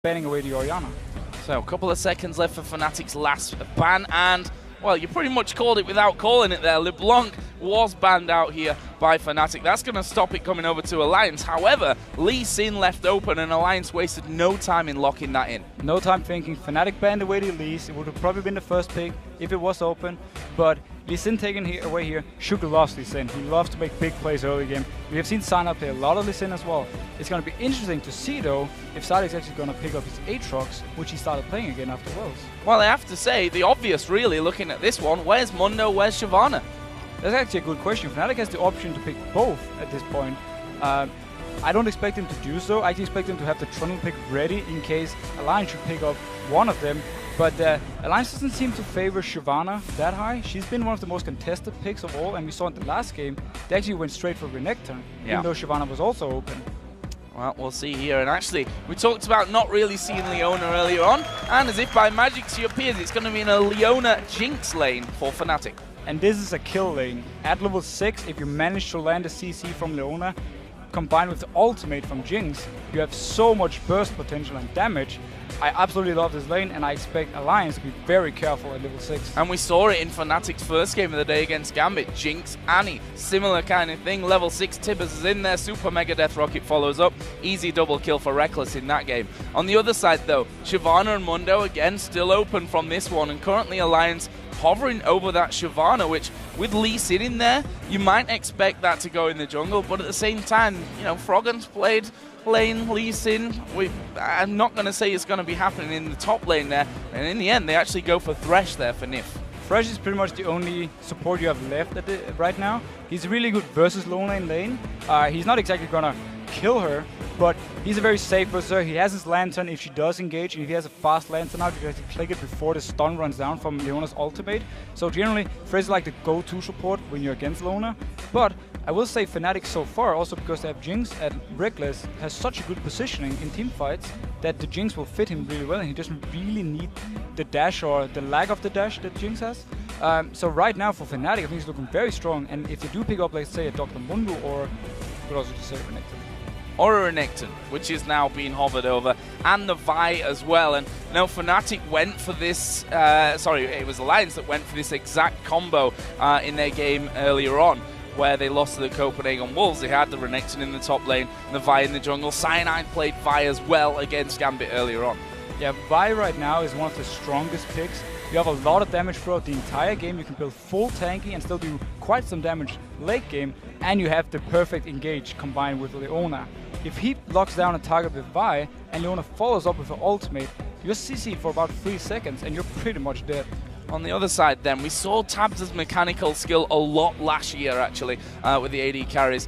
banning away the Orianna. So a couple of seconds left for Fnatic's last ban, and well, you pretty much called it without calling it there. LeBlanc was banned out here by Fnatic. That's going to stop it coming over to Alliance. However, Lee Sin left open, and Alliance wasted no time in locking that in. No time thinking. Fnatic banned away the Lee's. It would have probably been the first pick if it was open. But Lee Sin taken away here. Sugar loves Lee Sin. He loves to make big plays early game. We have seen Sana play a lot of Lee Sin as well. It's going to be interesting to see, though, if Sadic's actually going to pick up his Aatrox, which he started playing again after Worlds. Well, I have to say, the obvious, really, looking at this one, where's Mundo, where's Shyvana? That's actually a good question. Fnatic has the option to pick both at this point. I don't expect him to do so. I expect him to have the Trundle pick ready in case Alliance should pick up one of them. But Alliance doesn't seem to favor Shyvana that high. She's been one of the most contested picks of all, and we saw in the last game, they actually went straight for Renekton, even though Shyvana was also open. Well, we'll see here. And actually, we talked about not really seeing Leona earlier on, and as if by magic she appears, it's going to be in a Leona Jinx lane for Fnatic. And this is a kill lane. At level 6, if you manage to land a CC from Leona, combined with the ultimate from Jinx, you have so much burst potential and damage. I absolutely love this lane, and I expect Alliance to be very careful at level 6. And we saw it in Fnatic's first game of the day against Gambit. Jinx, Annie, similar kind of thing. Level 6 Tibbers is in there. Super Mega Death Rocket follows up. Easy double kill for Reckless in that game. On the other side, though, Shyvana and Mundo, again, still open from this one. And currently Alliance hovering over that Shyvana, which with Lee Sin in there, you might expect that to go in the jungle. But at the same time, you know, Froggen's played lane, Lee Sin. I'm not going to say it's going to be happening in the top lane there. And in the end, they actually go for Thresh there for Nif. Thresh is pretty much the only support you have left right now. He's really good versus lone lane. He's not exactly going to kill her, but he's a very safe versus. He has his Lantern if she does engage, and if he has a fast Lantern out, you can actually click it before the stun runs down from Leona's ultimate. So generally, Thresh is like the go-to support when you're against Leona. But I will say Fnatic so far, also because they have Jinx and Reckless, has such a good positioning in team fights that the Jinx will fit him really well, and he doesn't really need the dash or the lag of the dash that Jinx has. So right now for Fnatic, I think he's looking very strong, and if they do pick up, let's say, a Dr. Mundo or, I could also just say Renekton. Or a Renekton, which is now being hovered over, and the Vi as well. And now Fnatic went for this, sorry, it was Alliance that went for this exact combo in their game earlier on, where they lost to the Copenhagen Wolves. They had the Renekton in the top lane, and the Vi in the jungle. Cyanide played Vi as well against Gambit earlier on. Yeah, Vi right now is one of the strongest picks. You have a lot of damage throughout the entire game. You can build full tanky and still do quite some damage late game, and you have the perfect engage combined with Leona. If he locks down a target with Vi and Leona follows up with her ultimate, you're CC'd for about 3 seconds and you're pretty much dead. On the other side then, we saw Tabs' mechanical skill a lot last year actually with the AD carries.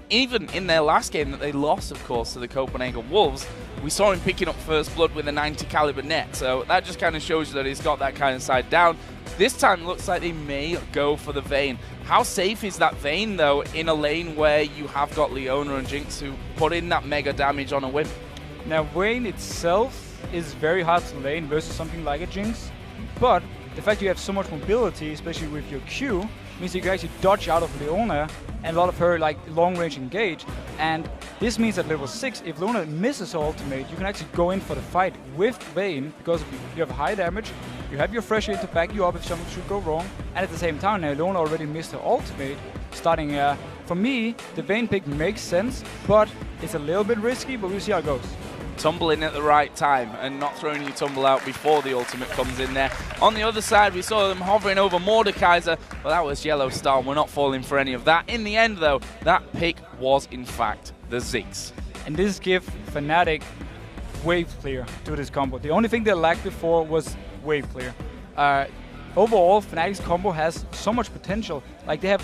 Even in their last game that they lost, of course, to the Copenhagen Wolves, we saw him picking up first blood with a 90 caliber net. So that just kind of shows you that he's got that kind of side down. This time looks like they may go for the Vayne. How safe is that Vayne, though, in a lane where you have got Leona and Jinx who put in that mega damage on a whim? Now, Vayne itself is very hard to lane versus something like a Jinx, but the fact you have so much mobility, especially with your Q, means you can actually dodge out of Leona and a lot of her like long-range engage. And this means at level 6, if Leona misses her ultimate, you can actually go in for the fight with Vayne because you have high damage, you have your Fresh Air to back you up if something should go wrong, and at the same time now Leona already missed her ultimate. Starting, for me, the Vayne pick makes sense, but it's a little bit risky, but we'll see how it goes. Tumbling at the right time and not throwing your tumble out before the ultimate comes in there. On the other side, we saw them hovering over Mordekaiser, but that was Yellow Star, and we're not falling for any of that. In the end, though, that pick was, in fact, the Ziggs. And this gives Fnatic wave clear to this combo. The only thing they lacked before was wave clear. Overall, Fnatic's combo has so much potential. Like they have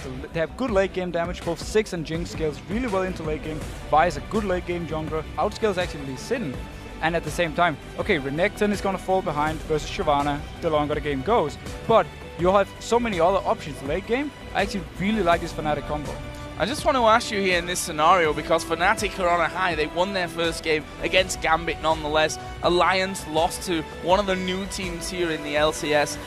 good late game damage. Both Ziggs and Jinx scales really well into late game. Vi is a good late game jungler. Outscales actually Lee Sin. And at the same time, okay, Renekton is gonna fall behind versus Shyvana the longer the game goes. But you'll have so many other options late game. I actually really like this Fnatic combo. I just want to ask you here in this scenario, because Fnatic are on a high. They won their first game against Gambit nonetheless. Alliance lost to one of the new teams here in the LCS.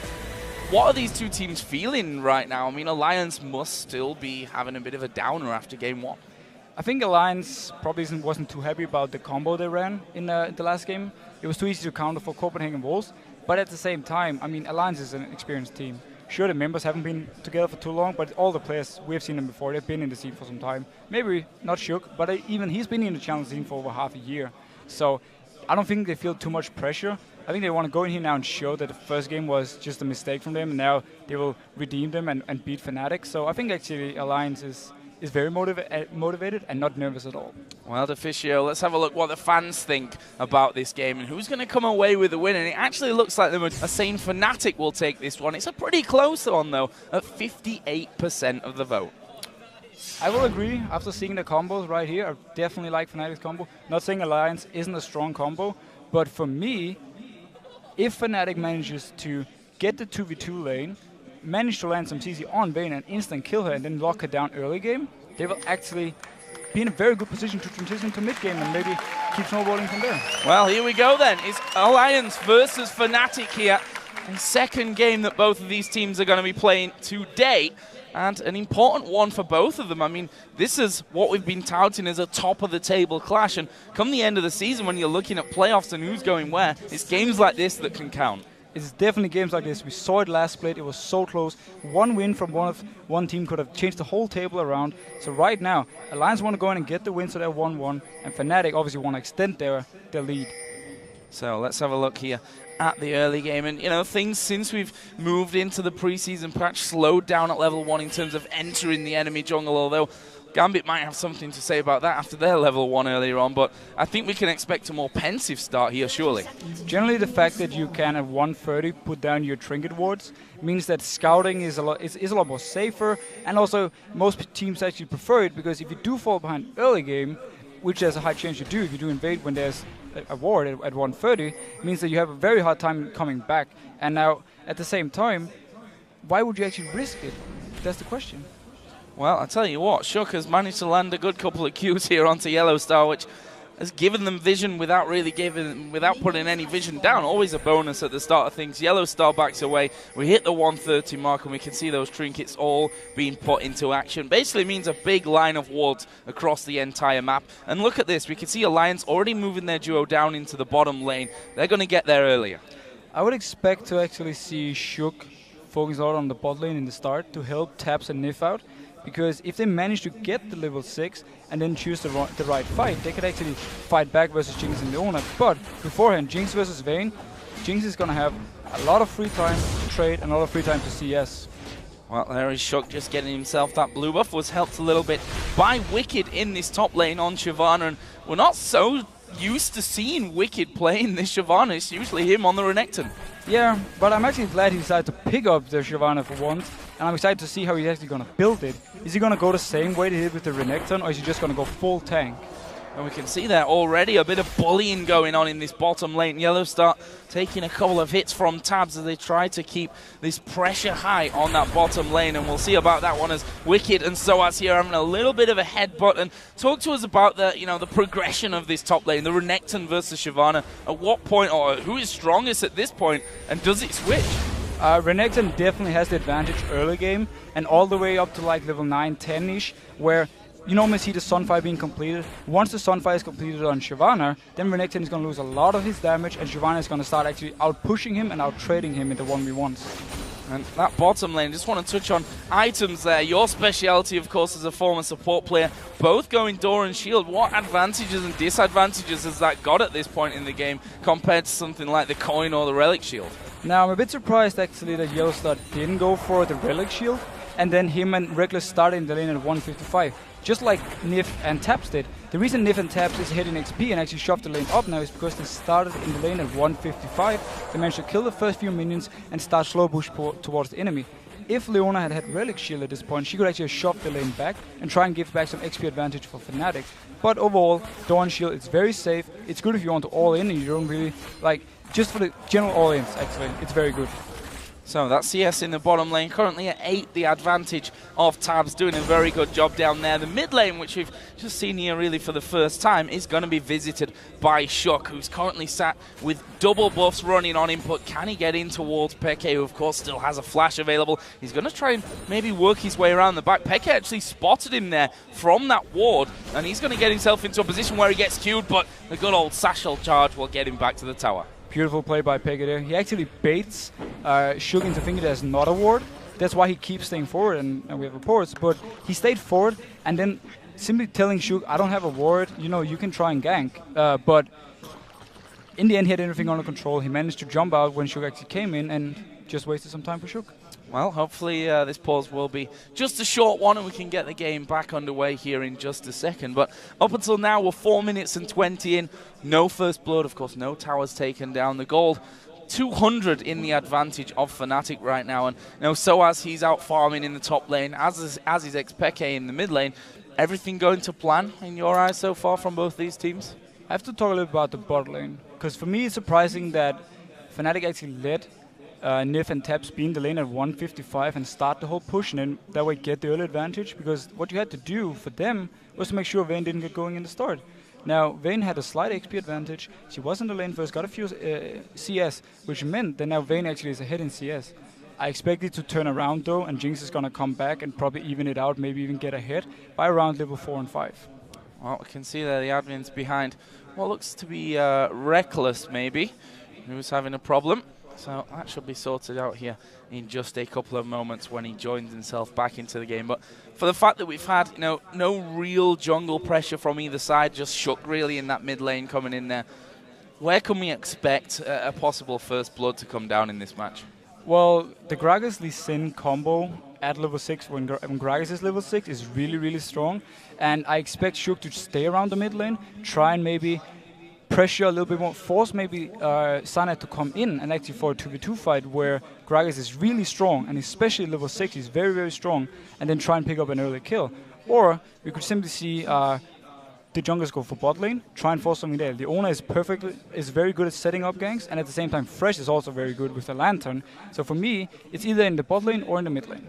What are these two teams feeling right now? I mean, Alliance must still be having a bit of a downer after game 1. I think Alliance probably wasn't too happy about the combo they ran in the last game. it was too easy to counter for Copenhagen Wolves. But at the same time, I mean, Alliance is an experienced team. Sure, the members haven't been together for too long, but all the players, we've seen them before. They've been in the scene for some time. Maybe not Shook, but even he's been in the challenge scene for over half a year. So I don't think they feel too much pressure. I think they want to go in here now and show that the first game was just a mistake from them, and now they will redeem them and beat Fnatic. So I think actually Alliance is very motivated and not nervous at all. Well, Deficio, let's have a look what the fans think about this game and who's going to come away with the win. And it actually looks like they are saying Fnatic will take this one. It's a pretty close one, though, at 58% of the vote. I will agree. After seeing the combos right here, I definitely like Fnatic's combo. Not saying Alliance isn't a strong combo, but for me, if Fnatic manages to get the 2v2 lane, manage to land some CC on Vayne and instant kill her and then lock her down early game, they will actually be in a very good position to transition to mid game and maybe keep snowballing from there. Well, here we go then. It's Alliance versus Fnatic here. A second game that both of these teams are going to be playing today, and an important one for both of them. I mean, this is what we've been touting as a top-of-the-table clash, and come the end of the season when you're looking at playoffs and who's going where, it's games like this that can count. It's definitely games like this. We saw it last split. It was so close. One win from one team could have changed the whole table around. So right now, Alliance want to go in and get the win, so they're 1-1, and Fnatic obviously want to extend their lead. So let's have a look here at the early game. And, you know, things since we've moved into the preseason patch slowed down at level 1 in terms of entering the enemy jungle, although Gambit might have something to say about that after their level 1 earlier on, but I think we can expect a more pensive start here, surely. Generally, the fact that you can at 130 put down your trinket wards means that scouting is a lot more safer, and also most teams actually prefer it, because if you do fall behind early game, which there's a high chance you do if you do invade when there's a ward at 130, it means that you have a very hard time coming back. And now, at the same time, why would you actually risk it? That's the question. Well, I tell you what, Shook has managed to land a good couple of Qs here onto Yellow Star, which has given them vision without putting any vision down. Always a bonus at the start of things. Yellow Star backs away. We hit the 130 mark, and we can see those trinkets all being put into action. Basically means a big line of wards across the entire map. And look at this. We can see Alliance already moving their duo down into the bottom lane. They're going to get there earlier. I would expect to actually see Shook focus out on the bot lane in the start to help Taps and Nif out. Because if they manage to get the level 6 and then choose the right fight, they could actually fight back versus Jinx and Leona. But beforehand, Jinx versus Vayne, Jinx is going to have a lot of free time to trade and a lot of free time to CS. Well, there is Shook just getting himself that blue buff. Was helped a little bit by Wicked in this top lane on Shyvana. And we're not so used to seeing Wicked playing this Shyvana. It's usually him on the Renekton. Yeah, but I'm actually glad he decided to pick up the Shyvana for once. And I'm excited to see how he's actually going to build it. Is he going to go the same way he did with the Renekton, or is he just going to go full tank? And we can see there already a bit of bullying going on in this bottom lane. Yellow Star taking a couple of hits from Tabs as they try to keep this pressure high on that bottom lane. And we'll see about that one as Wicked and Soaz here having a little bit of a headbutt. And talk to us about the, the progression of this top lane, the Renekton versus Shyvana. At what point, or who is strongest at this point, and does it switch? Renekton definitely has the advantage early game, and all the way up to like level 9, 10-ish, where you normally see the Sunfire being completed. Once the Sunfire is completed on Shyvana, then Renekton is going to lose a lot of his damage, and Shyvana is going to start actually out-pushing him and out-trading him in the 1v1s. And that bottom lane, just want to touch on items there. Your speciality, of course, as a former support player, both going Door and Shield. What advantages and disadvantages has that got at this point in the game compared to something like the Coin or the Relic Shield? Now, I'm a bit surprised, actually, that Yellow Star didn't go for the Relic Shield, and then him and Reckless started in the lane at 155, just like Nif and Taps did. The reason Nif and Taps is hitting XP and actually shoved the lane up now is because they started in the lane at 155. They managed to kill the first few minions and start slow push towards the enemy. If Leona had Relic Shield at this point, she could actually shove the lane back and try and give back some XP advantage for Fnatic. But overall, Dawn Shield, it's very safe. It's good if you want to all in and you don't really, just for the general all-ins, actually. It's very good. So that's CS in the bottom lane, currently at 8, the advantage of Tabs, doing a very good job down there. The mid lane, which we've just seen here really for the first time, is going to be visited by Shook, who's currently sat with double buffs running on input. Can he get in towards Peke, who of course still has a flash available? He's going to try and maybe work his way around the back. Peke actually spotted him there from that ward, and he's going to get himself into a position where he gets queued, but the good old satchel charge will get him back to the tower. Beautiful play by Peke there. He actually baits Shook into thinking there's not a ward. That's why he keeps staying forward, and we have reports. But he stayed forward, and then simply telling Shook, I don't have a ward, you know, you can try and gank. But in the end, he had everything under control. He managed to jump out when Shook actually came in, and just wasted some time for Shook. Well, hopefully this pause will be just a short one and we can get the game back underway here in just a second. But up until now, we're 4 minutes and 20 in. No first blood, of course, no towers taken down. The gold, 200 in the advantage of Fnatic right now. And you know, so as he's out farming in the top lane, as is ex-Peke in the mid lane, everything going to plan in your eyes so far from both these teams? I have to talk a little about the bot lane. Because for me, it's surprising that Fnatic actually led Nif and Tabs be in the lane at 155 and start the whole push, and then that way get the early advantage, because what you had to do for them was to make sure Vayne didn't get going in the start. Now, Vayne had a slight XP advantage. She was in the lane first, got a few CS, which meant that now Vayne actually is ahead in CS. I expect it to turn around though, and Jinx is going to come back and probably even it out, maybe even get ahead by around level 4 and 5. Well, we can see there the admin's behind what looks to be Reckless maybe, who's having a problem. So that should be sorted out here in just a couple of moments when he joins himself back into the game. But for the fact that we've had, you know, no real jungle pressure from either side, just Shook really in that mid lane coming in there, where can we expect a possible first blood to come down in this match? Well, the Gragas Lee Sin combo at level 6 when Gragas is level 6 is really, really strong. And I expect Shook to stay around the mid lane, try and maybe pressure a little bit more, force maybe Sana to come in and actually for a 2v2 fight where Gragas is really strong, and especially level 6 he's very, very strong, and then try and pick up an early kill. Or we could simply see the junglers go for bot lane, try and force something there. The owner is very good at setting up ganks, and at the same time Fresh is also very good with the lantern. So for me, it's either in the bot lane or in the mid lane.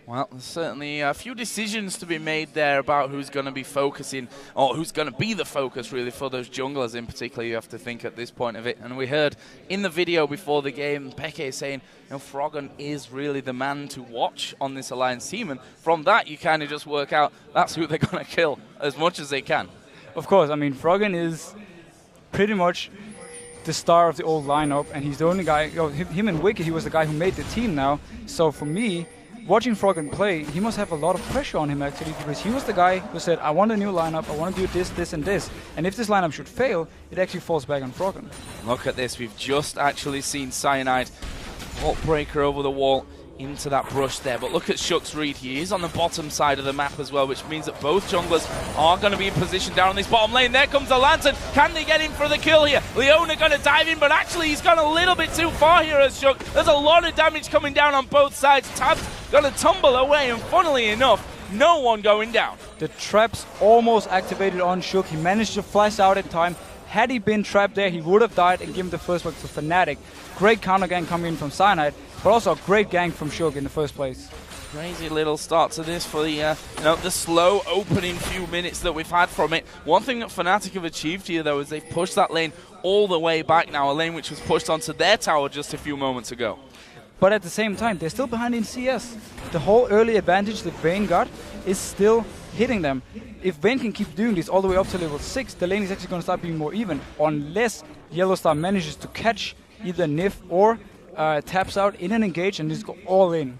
Well, there's certainly a few decisions to be made there about who's going to be focusing, or who's going to be the focus really for those junglers in particular, you have to think at this point of it. And we heard in the video before the game, Peke saying, you know, Froggen is really the man to watch on this Alliance team. And from that, you kind of just work out that's who they're going to kill as much as they can. Of course, I mean, Froggen is pretty much the star of the old lineup, and he's the only guy, you know, him and Wicked, he was the guy who made the team now. So for me, watching Froggen play, he must have a lot of pressure on him actually, because he was the guy who said, I want a new lineup, I want to do this, this and this. And if this lineup should fail, it actually falls back on Froggen. Look at this, we've just actually seen Cyanide breaker over the wall into that brush there. But look at Shook's read, he is on the bottom side of the map as well, which means that both junglers are going to be in position down on this bottom lane. There comes the Lantern, can they get in for the kill here? Leona going to dive in, but actually he's gone a little bit too far here as Shook. There's a lot of damage coming down on both sides. Tab's going to tumble away, and funnily enough, no one going down. The trap's almost activated on Shook. He managed to flash out in time. Had he been trapped there, he would have died and given the first blood to Fnatic. Great counter gang coming in from Cyanide, but also a great gang from Shook in the first place. Crazy little start to this for the you know, the slow opening few minutes that we've had from it. One thing that Fnatic have achieved here though is they've pushed that lane all the way back now, a lane which was pushed onto their tower just a few moments ago. But at the same time, they're still behind in CS. The whole early advantage that Vayne got is still hitting them. If Vayne can keep doing this all the way up to level 6, the lane is actually going to start being more even, unless Yellowstar manages to catch either Nif or taps out in an engage and just go all in.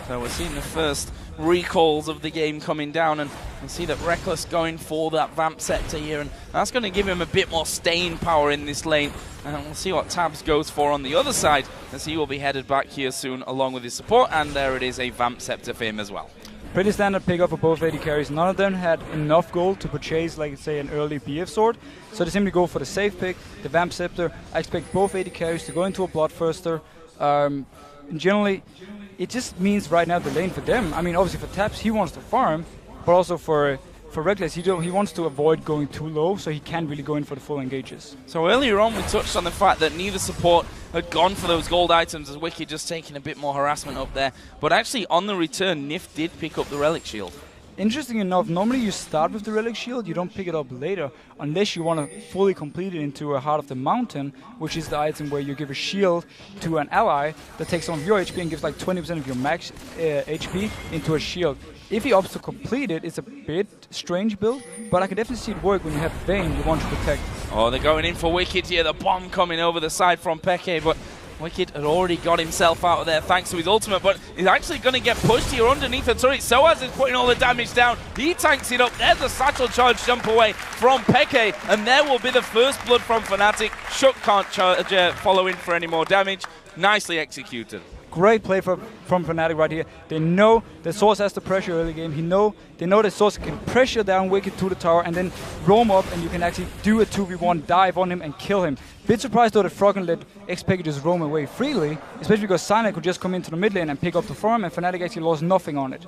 So we're seeing the first recalls of the game coming down, and we see that Reckless going for that Vamp Scepter here, and that's going to give him a bit more staying power in this lane. And we'll see what Tabs goes for on the other side, as he will be headed back here soon along with his support, and there it is, a Vamp Scepter for him as well. Pretty standard pick up for both AD carries. None of them had enough gold to purchase, like say, an early BF sword. So they simply go for the safe pick, the Vamp Scepter. I expect both AD carries to go into a Bloodthirster. Generally, it just means right now the lane for them. I mean, obviously for Tabs, he wants to farm, but also for Reckless, he wants to avoid going too low, so he can't really go in for the full engages. So earlier on, we touched on the fact that neither support had gone for those gold items as Wicked just taking a bit more harassment up there. But actually, on the return, Nif did pick up the Relic Shield. Interesting enough, normally you start with the Relic Shield, you don't pick it up later, unless you want to fully complete it into a Heart of the Mountain, which is the item where you give a shield to an ally that takes some of your HP and gives like 20% of your max HP into a shield. If he opts to complete it, it's a bit strange build, but I can definitely see it work when you have Vayne you want to protect. Oh, they're going in for Wicked here, the bomb coming over the side from Peke, but Wicked had already got himself out of there thanks to his ultimate, but he's actually going to get pushed here underneath the turret. Soaz is putting all the damage down. He tanks it up. There's a satchel charge jump away from Peke, and there will be the first blood from Fnatic. Shook can't follow in for any more damage. Nicely executed. Great play from Fnatic right here. They know that Source has the pressure early game. They know that Source can pressure down Wicked to the tower and then roam up, and you can actually do a 2v1 dive on him and kill him. Bit surprised though that Froggen let Xpeke just roam away freely, especially because Synar could just come into the mid lane and pick up the farm, and Fnatic actually lost nothing on it.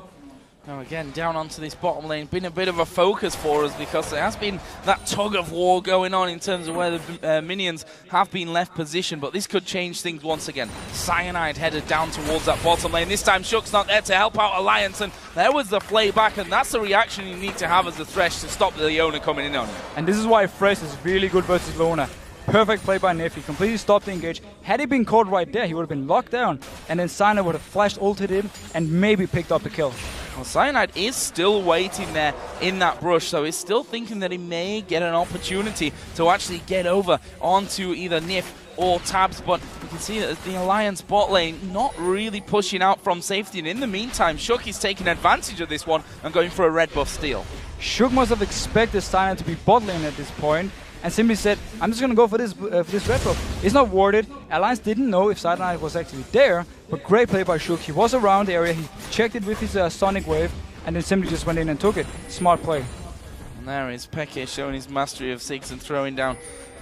Now again, down onto this bottom lane, been a bit of a focus for us because there has been that tug of war going on in terms of where the minions have been left positioned, but this could change things once again. Cyanide headed down towards that bottom lane. This time Shook's not there to help out Alliance, and there was the play back, and that's the reaction you need to have as a Thresh to stop the Leona coming in on you. And this is why Thresh is really good versus Leona. Perfect play by Nif. He completely stopped the engage. Had he been caught right there, he would have been locked down, and then Synar would have flashed ulted him and maybe picked up the kill. Well, Cyanide is still waiting there in that brush, so he's still thinking that he may get an opportunity to actually get over onto either Nif or Tabs, but you can see that the Alliance bot lane not really pushing out from safety, and in the meantime, Shook is taking advantage of this one and going for a red buff steal. Shook must have expected Synar to be bot lane at this point, and simply said, I'm just going to go for this red buff. It's not warded. Alliance didn't know if Cyanide was actually there, but great play by Shook. He was around the area, he checked it with his Sonic Wave, and then simply just went in and took it. Smart play. And there is Peke showing his mastery of Ziggs and throwing down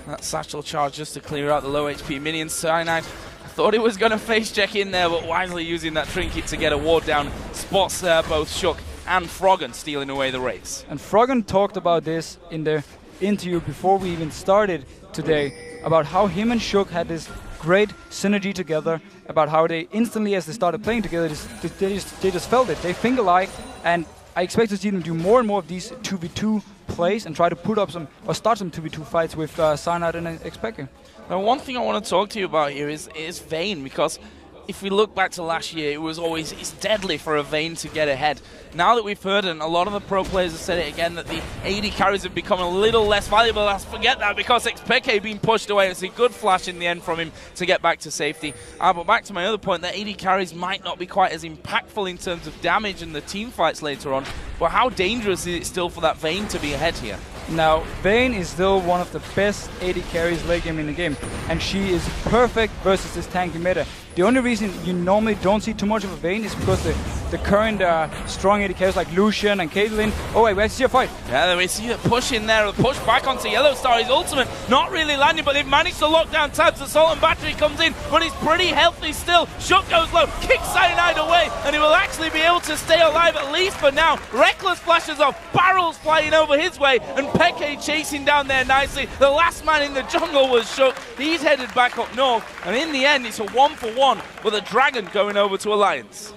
that satchel charge just to clear out the low HP minions. Cyanide thought he was going to face check in there, but wisely using that trinket to get a ward down. Spots both Shook and Froggen stealing away the race. And Froggen talked about this in the interview before we even started today, about how him and Shook had this great synergy together, about how they instantly, as they started playing together, they just felt it. They think alike, and I expect to see them do more and more of these 2v2 plays and try to put up some, or start some 2v2 fights with Cyanide and Xpeke. Now, one thing I want to talk to you about here is Vayne, because if we look back to last year, it was always, it's deadly for a Vayne to get ahead. Now that we've heard, and a lot of the pro players have said it again, that the AD carries have become a little less valuable. Let's forget that, because Xpeke being pushed away. It's a good flash in the end from him to get back to safety. But back to my other point, that AD carries might not be quite as impactful in terms of damage in the team fights later on. But how dangerous is it still for that Vayne to be ahead here? Now, Vayne is still one of the best AD carries late game in the game, and she is perfect versus this tanky meta. The only reason you normally don't see too much of a Vayne is because the current strong AD carries like Lucian and Caitlyn. Oh wait, we see a fight. Yeah, we see the push in there, the push back onto Yellowstar. His ultimate not really landing, but they've managed to lock down Tabs. The Salt and Battery comes in, but he's pretty healthy still. Shook goes low, kicks Cyanide away, and he will actually be able to stay alive at least for now. Reckless flashes off, barrels flying over his way, and Peke chasing down there nicely. The last man in the jungle was Shook. He's headed back up north, and in the end, it's a 1-for-1 with a dragon going over to Alliance.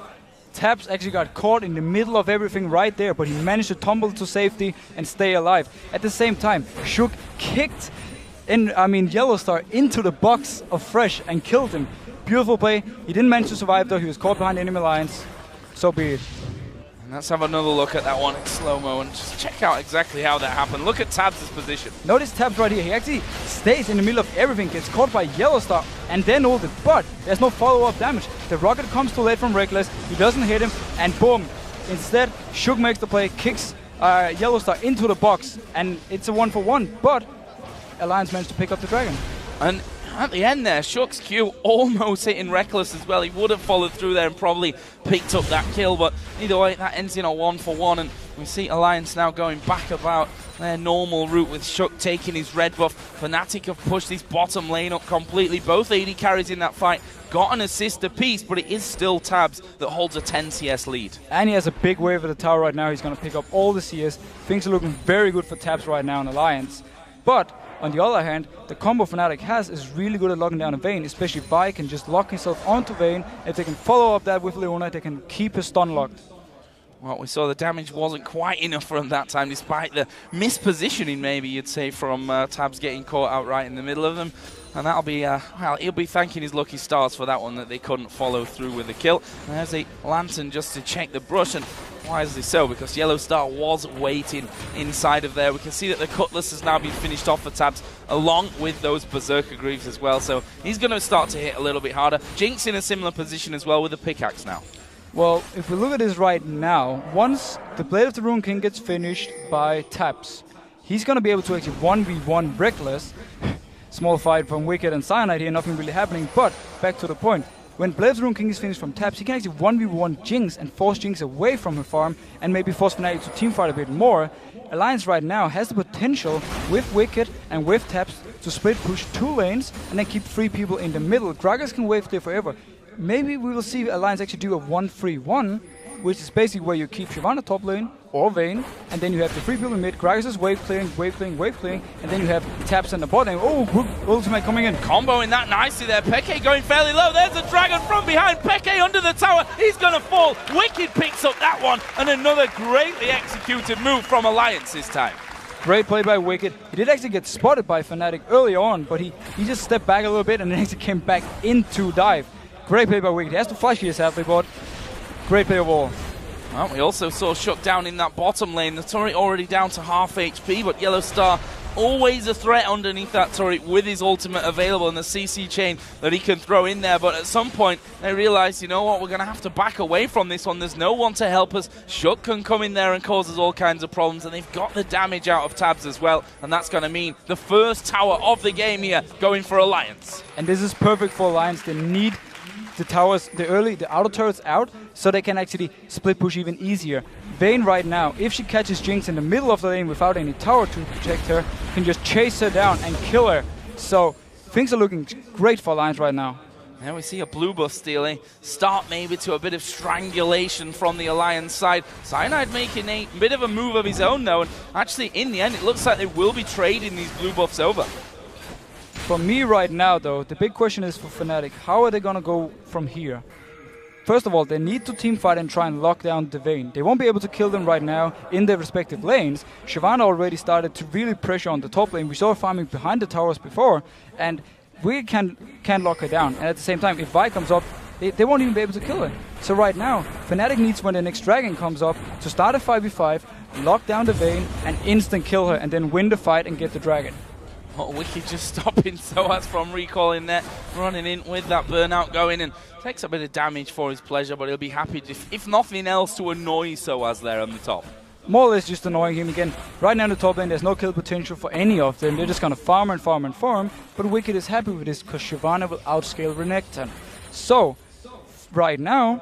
Tabs actually got caught in the middle of everything right there, but he managed to tumble to safety and stay alive. At the same time, Shook kicked Yellowstar into the box of Thresh and killed him. Beautiful play. He didn't manage to survive though. He was caught behind enemy lines. So be it. And let's have another look at that one in slow-mo and just check out exactly how that happened. Look at Tabs' position. Notice Tabs right here. He actually stays in the middle of everything, gets caught by Yellowstar, and then ulted. But there's no follow-up damage. The rocket comes too late from Reckless. He doesn't hit him, and boom. Instead, Shook makes the play, kicks Yellowstar into the box, and it's a 1-for-1. But Alliance managed to pick up the dragon. And at the end there, Shook's Q almost hitting Reckless as well. He would have followed through there and probably picked up that kill, but either way, that ends in a 1-for-1, and we see Alliance now going back about their normal route with Shook taking his red buff. Fnatic have pushed this bottom lane up completely. Both AD carries in that fight got an assist apiece, but it is still Tabs that holds a 10 CS lead. And he has a big wave at the tower right now. He's going to pick up all the CS. Things are looking very good for Tabs right now in Alliance. But On the other hand, the combo Fnatic has is really good at locking down a Vayne, especially Vi can just lock himself onto Vayne. If they can follow up that with Leona, they can keep his stun locked. Well, we saw the damage wasn't quite enough for him that time, despite the mispositioning, maybe you'd say, from Tabs getting caught out right in the middle of them. And that'll be, well, he'll be thanking his lucky stars for that one, that they couldn't follow through with the kill. And there's a Lantern just to check the brush, and wisely so, because Yellow Star was waiting inside of there. We can see that the Cutlass has now been finished off for Tabs, along with those Berserker Greaves as well. So he's going to start to hit a little bit harder. Jinx in a similar position as well with the pickaxe now. Well, if we look at this right now, once the Blade of the Ruined King gets finished by Tabs, he's going to be able to actually 1v1 Reckless. Small fight from Wicked and Cyanide here, nothing really happening, but back to the point. When Blade of the Ruined King is finished from Tabs, he can actually 1v1 Jinx and force Jinx away from her farm and maybe force Fnatic to teamfight a bit more. Alliance right now has the potential with Wicked and with Tabs to split push 2 lanes and then keep 3 people in the middle. Gragas can wave clear forever. Maybe we will see Alliance actually do a 1-3-1, which is basically where you keep Shyvana top lane or Vayne, and then you have the 3 people in mid. Gragas is wave clearing, and then you have Tabs in the bot lane. Oh, good ultimate coming in. Comboing that nicely there. Peke going fairly low. There's a dragon from behind. Peke under the tower. He's going to fall. Wicked picks up that one, and another greatly executed move from Alliance this time. Great play by Wicked. He did actually get spotted by Fnatic early on, but he just stepped back a little bit and then actually came back into dive. Great play by Wicked. He has to flash here, sadly, but great play overall. Well, we also saw Shut down in that bottom lane. The turret already down to half HP, but Yellow Star always a threat underneath that turret with his ultimate available and the CC chain that he can throw in there. But at some point, they realize, you know what, we're going to have to back away from this one. There's no one to help us. Shut can come in there and cause us all kinds of problems, and they've got the damage out of Tabs as well, and that's going to mean the first tower of the game here going for Alliance. And this is perfect for Alliance. They need the towers, the outer turrets out, so they can actually split push even easier. Vayne right now, if she catches Jinx in the middle of the lane without any tower to protect her, can just chase her down and kill her. So things are looking great for Alliance right now. Now we see a blue buff stealing, start maybe to a bit of strangulation from the Alliance side. Cyanide making a bit of a move of his own though, and actually in the end it looks like they will be trading these blue buffs over. For me right now, though, the big question is for Fnatic, how are they going to go from here? First of all, they need to teamfight and try and lock down the Vayne. They won't be able to kill them right now in their respective lanes. Shyvana already started to really pressure on the top lane. We saw her farming behind the towers before, and we can lock her down. And at the same time, if Vi comes up, they won't even be able to kill her. So right now, Fnatic needs, when the next dragon comes up, to start a 5v5, lock down the Vayne, and instant kill her, and then win the fight and get the dragon. Oh, Wicked just stopping Soaz from recalling that, running in with that burnout going, and takes a bit of damage for his pleasure, but he'll be happy, if nothing else, to annoy Soaz there on the top. More or less just annoying him again. Right now in the top lane, there's no kill potential for any of them. They're just going to farm and farm and farm, but Wicked is happy with this because Shyvana will outscale Renekton. So, right now,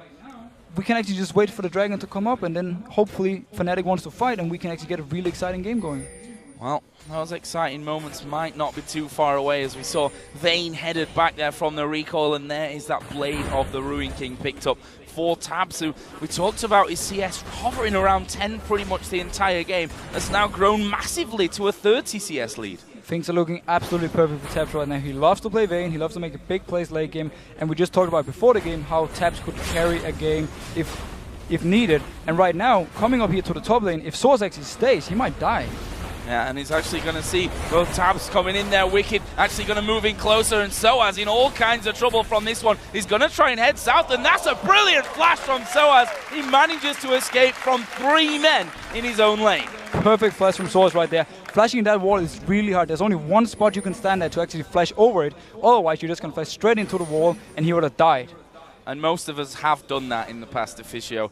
we can actually just wait for the dragon to come up, and then hopefully Fnatic wants to fight, and we can actually get a really exciting game going. Well, those exciting moments might not be too far away, as we saw Vayne headed back there from the recoil, and there is that Blade of the Ruined King picked up for Tabs, who we talked about his CS hovering around 10 pretty much the entire game, has now grown massively to a 30 CS lead. Things are looking absolutely perfect for Tabs right now. He loves to play Vayne, he loves to make a big plays late game, and we just talked about before the game how Tabs could carry a game if needed. And right now, coming up here to the top lane, if Soaz actually stays, he might die. Yeah, and he's actually going to see both Tabs coming in there. Wicked actually going to move in closer, and Soaz in all kinds of trouble from this one. He's going to try and head south, and that's a brilliant flash from Soaz. He manages to escape from 3 men in his own lane. Perfect flash from Soaz right there. Flashing that wall is really hard. There's only one spot you can stand at to actually flash over it. Otherwise, you're just going to flash straight into the wall, and he would have died. And most of us have done that in the past, Officio,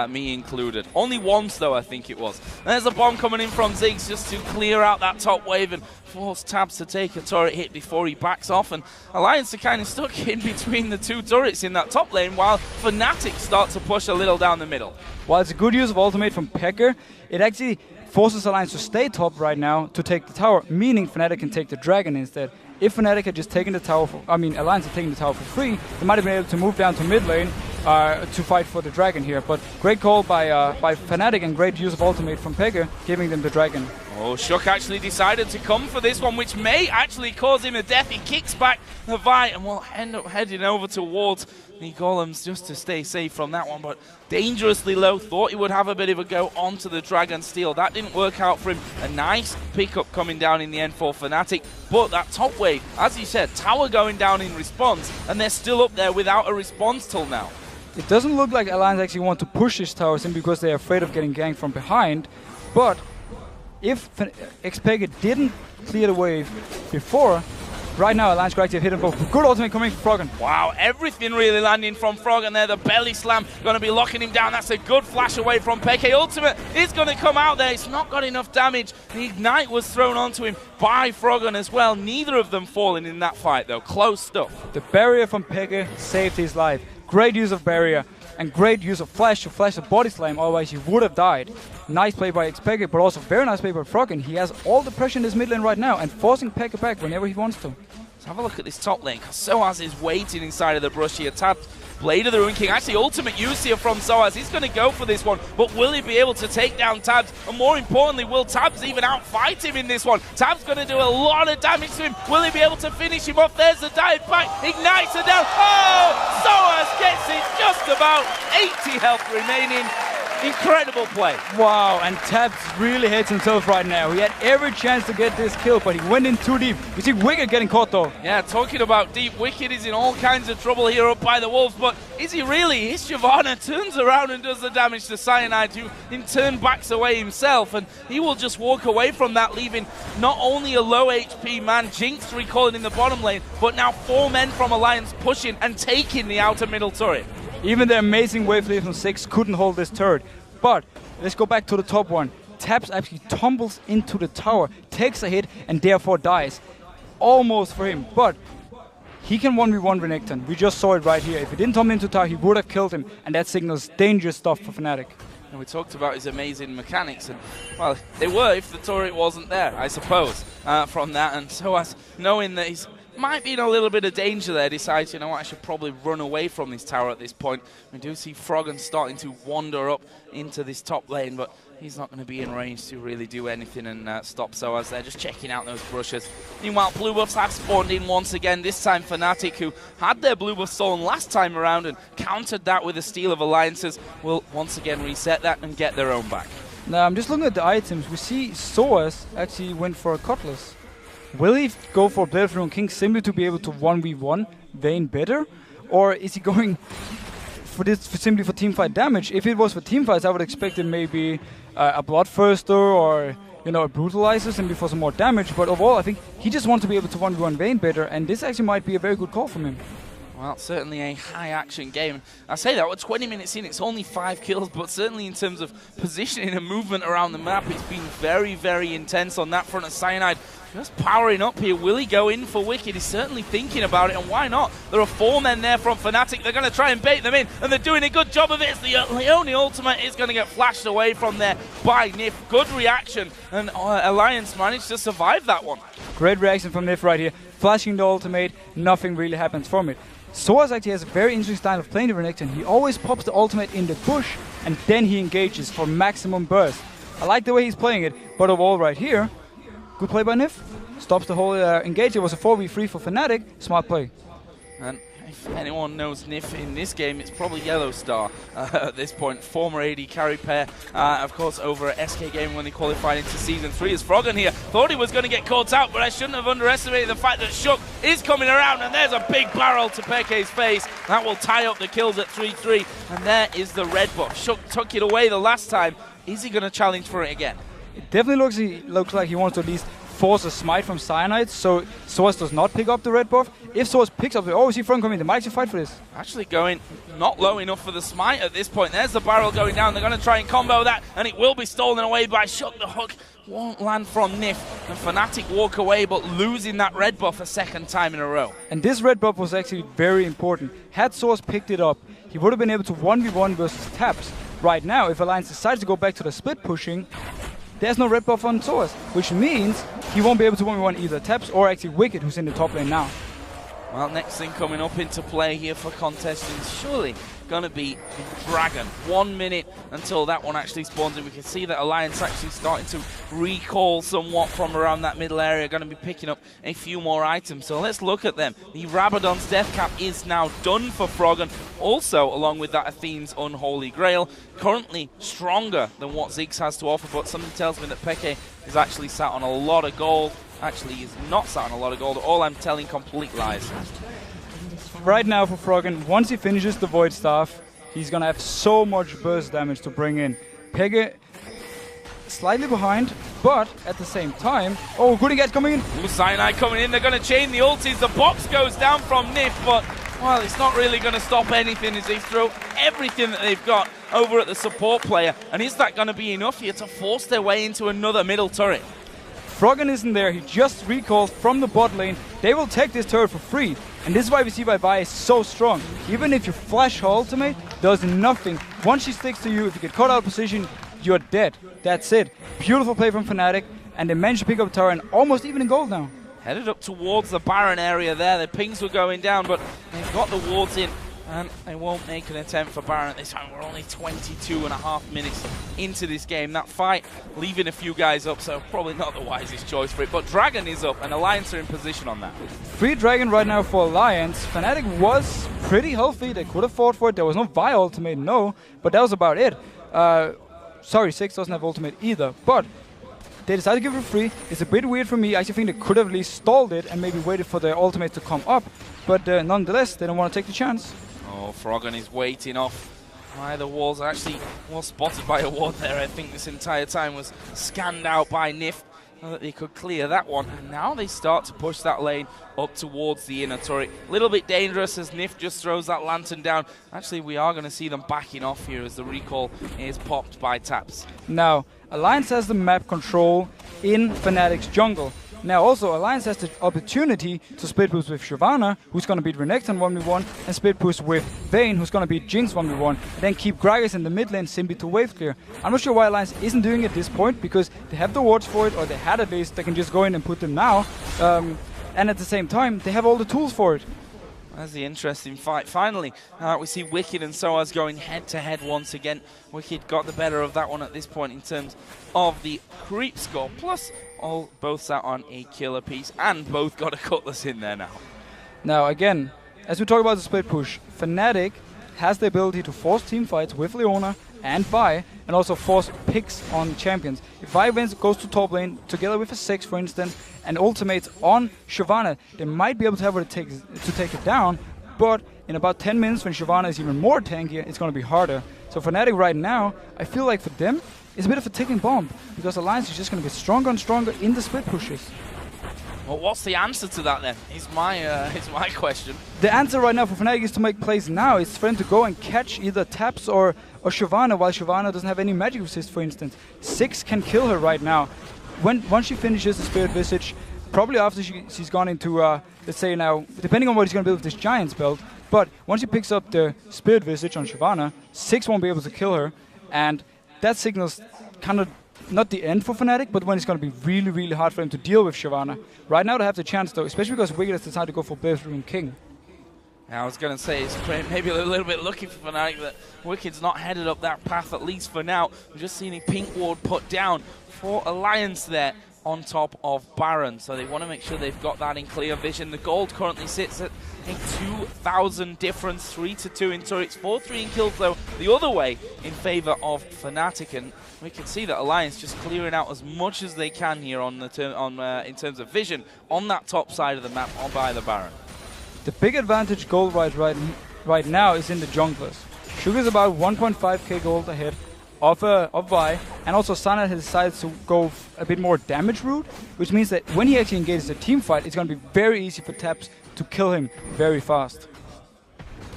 me included. Only once, though, I think it was. There's a bomb coming in from Ziggs just to clear out that top wave and force Tabs to take a turret hit before he backs off. And Alliance are kind of stuck in between the 2 turrets in that top lane, while Fnatic start to push a little down the middle. While it's a good use of ultimate from Pecker, it actually forces Alliance to stay top right now to take the tower, meaning Fnatic can take the dragon instead. If Fnatic had just taken the tower, Alliance had taken the tower for free, they might have been able to move down to mid lane to fight for the dragon here. But great call by Fnatic and great use of ultimate from Pega, giving them the dragon. Oh, Shook actually decided to come for this one, which may actually cause him a death. He kicks back the Vi and will end up heading over towards the Golems just to stay safe from that one, but dangerously low. Thought he would have a bit of a go onto the Dragon Steel. That didn't work out for him. A nice pickup coming down in the end for Fnatic, but that top wave, as he said, tower going down in response, and they're still up there without a response till now. It doesn't look like Alliance actually want to push this tower simply because they're afraid of getting ganked from behind, but if Xpeke didn't clear the wave before, right now Alliance could actually hit him both. Good ultimate coming from Froggen. Wow, everything really landing from Froggen there. The belly slam going to be locking him down. That's a good flash away from Peke. Ultimate is going to come out there. It's not got enough damage. The Ignite was thrown onto him by Froggen as well. Neither of them falling in that fight though. Close stuff. The barrier from Peke saved his life. Great use of barrier and great use of flash to flash the body slam, otherwise he would have died. Nice play by Xpeke, but also very nice play by Froggen. He has all the pressure in this mid lane right now and forcing Peke back whenever he wants to. Let's have a look at this top lane. Soaz is waiting inside of the brush here. Tapped Blade of the Ruin King. Actually, ultimate use here from Soaz. He's going to go for this one, but will he be able to take down Tabs? And more importantly, will Tabs even outfight him in this one? Tabs going to do a lot of damage to him. Will he be able to finish him off? There's the dive back. Ignites her down. Oh! Soaz gets it just about. 80 health remaining. Incredible play. Wow, and Tabs really hates himself right now. He had every chance to get this kill, but he went in too deep. We see Wicked getting caught though. Yeah, talking about deep, Wicked is in all kinds of trouble here up by the Wolves, but is he really? His Shyvana turns around and does the damage to Cyanide, who in turn backs away himself, and he will just walk away from that, leaving not only a low HP man, Jinx recalling in the bottom lane, but now 4 men from Alliance pushing and taking the outer middle turret. Even the amazing wave lead from 6 couldn't hold this turret. But let's go back to the top one. Tabs actually tumbles into the tower, takes a hit, and therefore dies. Almost for him, but he can 1v1 Renekton. We just saw it right here. If he didn't tumble into the tower, he would have killed him, and that signals dangerous stuff for Fnatic. And we talked about his amazing mechanics, and well, they were if the turret wasn't there, I suppose, from that. And so as knowing that he's might be in a little bit of danger there, decides, you know what, I should probably run away from this tower at this point. We do see Froggen starting to wander up into this top lane, but he's not going to be in range to really do anything and stop Soaz there, just checking out those brushes. Meanwhile, blue buffs have spawned in once again, this time Fnatic, who had their blue buff stolen last time around and countered that with a steal of alliances, will once again reset that and get their own back. Now, I'm just looking at the items. We see Soaz actually went for a Cutlass. Will he go for Blade of the Ruin King simply to be able to 1v1 Vayne better? Or is he going for this simply for teamfight damage? If it was for teamfights, I would expect it maybe a Bloodthirster or, you know, a Brutalizer simply for some more damage. But overall, I think he just wants to be able to 1v1 Vayne better, and this actually might be a very good call from him. Well, certainly a high-action game. I say that, we're 20 minutes in, it's only 5 kills, but certainly in terms of positioning and movement around the map, it's been very, very intense on that front of Cyanide. Just powering up here. Will he go in for Wicked? He's certainly thinking about it, and why not? There are 4 men there from Fnatic. They're going to try and bait them in, and they're doing a good job of it. It's the only ultimate is going to get flashed away from there by Nif. Good reaction, and Alliance managed to survive that one. Great reaction from Nif right here. Flashing the ultimate, nothing really happens from it. Soaz actually has a very interesting style of playing the Renekton. He always pops the ultimate in the bush, and then he engages for maximum burst. I like the way he's playing it, but overall right here, good play by Nif. Stops the whole engage. It was a 4v3 for Fnatic. Smart play. And if anyone knows Nif in this game, it's probably Yellow Star at this point. Former AD carry pair, of course, over at SK Gaming when they qualified into Season 3. As Froggen here thought he was going to get caught out, but I shouldn't have underestimated the fact that Shook is coming around, and there's a big barrel to Peke's face. That will tie up the kills at 3-3, and there is the red buff. Shook took it away the last time. Is he going to challenge for it again? It definitely looks like he wants to at least force a smite from Cyanide, so Soaz does not pick up the red buff. If Soaz picks up the... Oh, we see Froggen coming. They might actually fight for this. Actually going not low enough for the smite at this point. There's the barrel going down. They're going to try and combo that, and it will be stolen away by Shook. The hook won't land from Nif, and Fnatic walk away, but losing that red buff a second time in a row. And this red buff was actually very important. Had Soaz picked it up, he would have been able to 1v1 versus Taps. Right now, if Alliance decides to go back to the split pushing, there's no red buff on Soaz, which means he won't be able to 1v1 either Taps or actually Wicked, who's in the top lane now. Well, next thing coming up into play here for contestants, surely going to be Dragon. 1 minute until that one actually spawns in. We can see that Alliance actually starting to recall somewhat from around that middle area, going to be picking up a few more items. So let's look at them. The Rabadon's Death Cap is now done for Froggen. Also, along with that, Athene's Unholy Grail. Currently stronger than what Ziggs has to offer, but something tells me that Peke is actually sat on a lot of gold. Actually, he's not sat on a lot of gold. All I'm telling complete lies. Right now for Froggen, once he finishes the Void Staff, he's going to have so much burst damage to bring in. Peke slightly behind, but at the same time... Oh, Goody Gat coming in! Ooh, Cyanide coming in. They're going to chain the ultis. The box goes down from Nif, but, well, it's not really going to stop anything as they throw everything that they've got over at the support player. And is that going to be enough here to force their way into another middle turret? Froggen isn't there. He just recalled from the bot lane. They will take this turret for free. And this is why we see Bye is so strong. Even if you flash her ultimate, does nothing. Once she sticks to you, if you get caught out of position, you're dead. That's it. Beautiful play from Fnatic. And they managed to pick up tower and almost even in gold now. Headed up towards the Baron area there. The pings were going down, but they've got the wards in. And they won't make an attempt for Baron at this time. We're only 22.5 minutes into this game. That fight leaving a few guys up, so probably not the wisest choice for it. But Dragon is up, and Alliance are in position on that. Free Dragon right now for Alliance. Fnatic was pretty healthy. They could have fought for it. There was no Vi ultimate, no. But that was about it. Sorry, Six doesn't have ultimate either. But they decided to give it free. It's a bit weird for me. I actually think they could have at least stalled it and maybe waited for their ultimate to come up. But nonetheless, they don't want to take the chance. Oh, Froggen is waiting off. Why the walls actually was spotted by a ward there. I think this entire time was scanned out by Nif so that they could clear that one. And now they start to push that lane up towards the inner turret. A little bit dangerous as Nif just throws that lantern down. Actually, we are going to see them backing off here as the recall is popped by Taps. Now, Alliance has the map control in Fnatic's jungle. Now also, Alliance has the opportunity to split push with Shyvana, who's going to beat Renekton 1v1, and split push with Vayne, who's going to beat Jinx 1v1, and then keep Gragas in the mid lane simply to wave clear. I'm not sure why Alliance isn't doing it at this point, because they have the wards for it, or they had at least. They can just go in and put them now. And at the same time, they have all the tools for it. That's the interesting fight. Finally, we see Wicked and Soaz going head-to-head once again. Wicked got the better of that one at this point in terms of the creep score. Plus, both sat on a killer piece, and both got a Cutlass in there now. Now, again, as we talk about the split push, Fnatic has the ability to force team fights with Leona and Vi, and also force picks on champions. If Vi goes to top lane, together with a 6, for instance, and ultimates on Shyvana, they might be able to have what it takes to take it down, but in about 10 minutes, when Shyvana is even more tankier, it's going to be harder. So Fnatic right now, I feel like for them, it's a bit of a ticking bomb, because Alliance is just going to get stronger and stronger in the split pushes. Well, what's the answer to that then? Is my question. The answer right now for Fnatic is to make plays now. It's for them to go and catch either Taps or Shyvana, while Shyvana doesn't have any magic resist, for instance. 6 can kill her right now. Once she finishes the Spirit Visage, probably after she's gone into, let's say now, depending on what he's going to build with this Giant's build, but once she picks up the Spirit Visage on Shyvana, 6 won't be able to kill her, and that signals kind of not the end for Fnatic, but when it's going to be really, really hard for them to deal with Shyvana. Right now they have the chance though, especially because Wicked has decided to go for Bedroom King. I was going to say, it's maybe a little bit lucky for Fnatic that Wicked's not headed up that path, at least for now. We're just seeing a pink ward put down for Alliance there on top of Baron. So they want to make sure they've got that in clear vision. The gold currently sits at a 2,000 difference, 3-2 in turrets, 4-3 in kills though, the other way in favor of Fnatic. And we can see that Alliance just clearing out as much as they can here on the in terms of vision on that top side of the map by the Baron. The big advantage gold-wise right now is in the junglers. Sugar's about 1.5k gold ahead of Vi, and also Sana has decided to go a bit more damage route, which means that when he actually engages a team fight, it's going to be very easy for Taps to kill him very fast.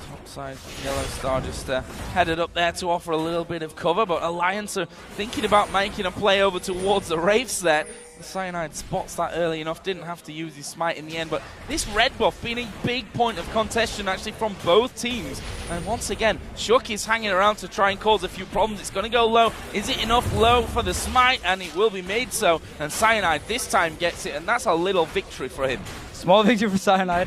Top side, Yellow Star just headed up there to offer a little bit of cover, but Alliance are thinking about making a play over towards the Wraiths there. Cyanide spots that early enough, didn't have to use his smite in the end, but this red buff being a big point of contention actually from both teams. And once again, Shook is hanging around to try and cause a few problems. It's going to go low. Is it enough low for the smite? And it will be made so. And Cyanide this time gets it, and that's a little victory for him. Small victory for Cyanide.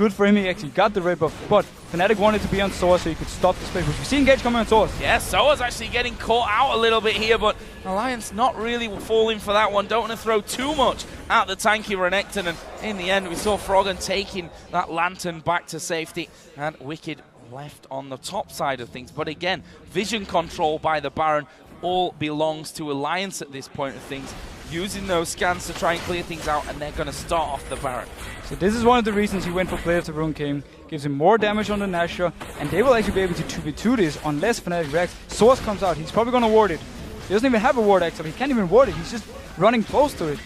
Good for him, he actually got the red buff, but Fnatic wanted to be on Source so he could stop the split push. We've seen Gage coming on Source. Yeah, Soa's actually getting caught out a little bit here, but Alliance not really falling for that one. Don't want to throw too much at the tanky Renekton, and in the end we saw Froggen taking that Lantern back to safety, and Wicked left on the top side of things. But again, vision control by the Baron all belongs to Alliance at this point of things, using those scans to try and clear things out, and they're going to start off the Baron. So this is one of the reasons he went for Blade of the Rune King. Gives him more damage on the Nashor, and they will actually be able to 2v2 this unless Fnatic reacts. Source comes out, he's probably going to ward it. He doesn't even have a ward actually, he can't even ward it, he's just running close to it.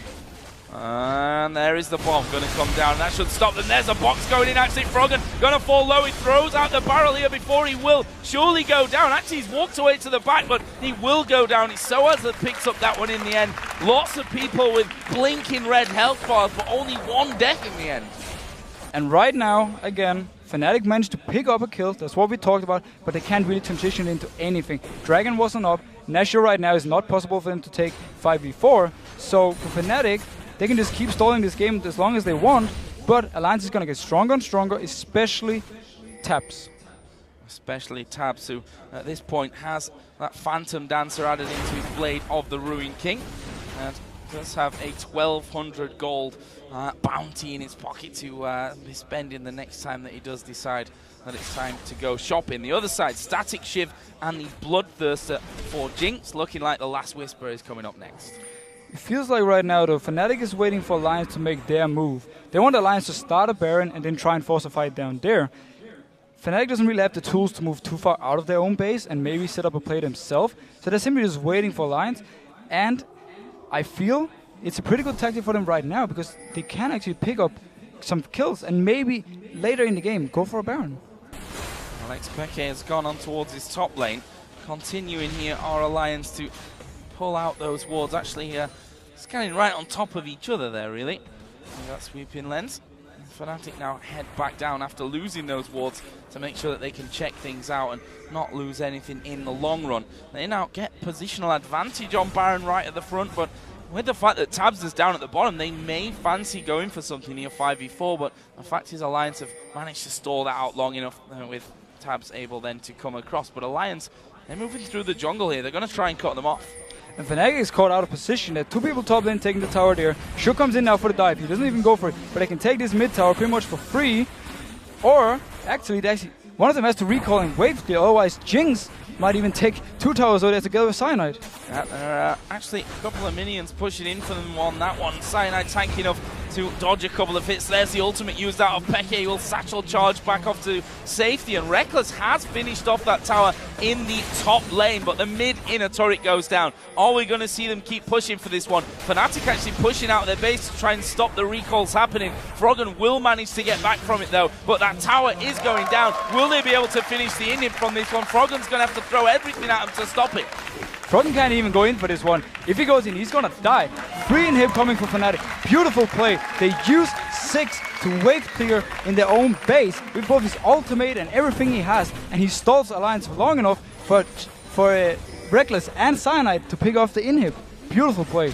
And there is the bomb going to come down. That should stop them. There's a box going in. Actually, Froggen going to fall low. He throws out the barrel here before he will surely go down. Actually, he's walked away to the back, but he will go down. It's Soaz that picks up that one in the end. Lots of people with blinking red health bars, but only one death in the end. And right now, again, Fnatic managed to pick up a kill. That's what we talked about, but they can't really transition into anything. Dragon wasn't up. Nashor right now is not possible for them to take 5v4. So for Fnatic, they can just keep stalling this game as long as they want, but Alliance is going to get stronger and stronger, especially Tabs. Especially Tabs, who at this point has that Phantom Dancer added into his Blade of the Ruined King, and does have a 1200 gold bounty in his pocket to be spending the next time that he does decide that it's time to go shopping. The other side, Static Shiv and the Bloodthirster for Jinx, looking like the Last Whisper is coming up next. It feels like right now, though, Fnatic is waiting for Alliance to make their move. They want Alliance to start a Baron and then try and force a fight down there. Fnatic doesn't really have the tools to move too far out of their own base and maybe set up a play themselves. So they're simply just waiting for Alliance. And I feel it's a pretty good tactic for them right now because they can actually pick up some kills and maybe later in the game go for a Baron. Alex Peke has gone on towards his top lane. Continuing here, our Alliance to pull out those wards. Actually, scanning right on top of each other there, really. And that sweeping lens. And Fnatic now head back down after losing those wards to make sure that they can check things out and not lose anything in the long run. They now get positional advantage on Baron right at the front, but with the fact that Tabs is down at the bottom, they may fancy going for something here 5v4, but the fact is Alliance have managed to stall that out long enough with Tabs able then to come across. But Alliance, they're moving through the jungle here. They're going to try and cut them off. And Fnatic is caught out of position. There are two people top lane taking the tower there. Shu comes in now for the dive. He doesn't even go for it, but they can take this mid tower pretty much for free. Or, actually, one of them has to recall and wait for it, otherwise Jinx might even take two towers over there together with Cyanide. Actually, a couple of minions pushing in for them on that one. Cyanide tanky enough to dodge a couple of hits. There's the ultimate used out of Peke. He will satchel charge back off to safety, and Reckless has finished off that tower in the top lane, but the mid inner turret goes down. Are we going to see them keep pushing for this one? Fnatic actually pushing out of their base to try and stop the recalls happening. Froggen will manage to get back from it though, but that tower is going down. Will they be able to finish the inhib from this one? Froggen's going to have to throw everything at him to stop it. Froggen can't even go in for this one. If he goes in, he's gonna die. Free inhib coming from Fnatic. Beautiful play. They use 6 to wave clear in their own base with both his ultimate and everything he has, and he stalls Alliance for long enough for Reckless and Cyanide to pick off the inhib. Beautiful play.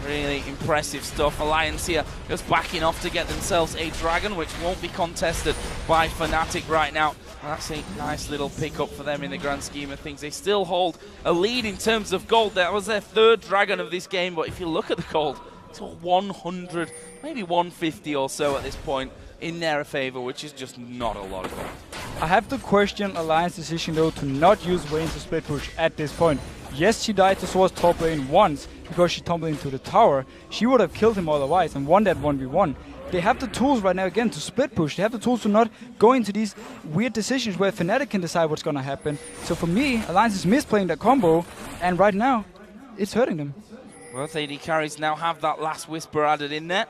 Really impressive stuff. Alliance here just backing off to get themselves a dragon, which won't be contested by Fnatic right now. That's a nice little pickup for them in the grand scheme of things. They still hold a lead in terms of gold. That was their third dragon of this game, but if you look at the gold, it's 100, maybe 150 or so at this point in their favor, which is just not a lot of gold. I have to question Alliance's decision though to not use Vayne to split push at this point. Yes, she died to Swords top lane once because she tumbled into the tower. She would have killed him otherwise and won that 1v1. They have the tools right now again to split push. They have the tools to not go into these weird decisions where Fnatic can decide what's going to happen. So for me, Alliance is misplaying that combo, and right now, it's hurting them. Both AD carries now have that Last Whisper added in there.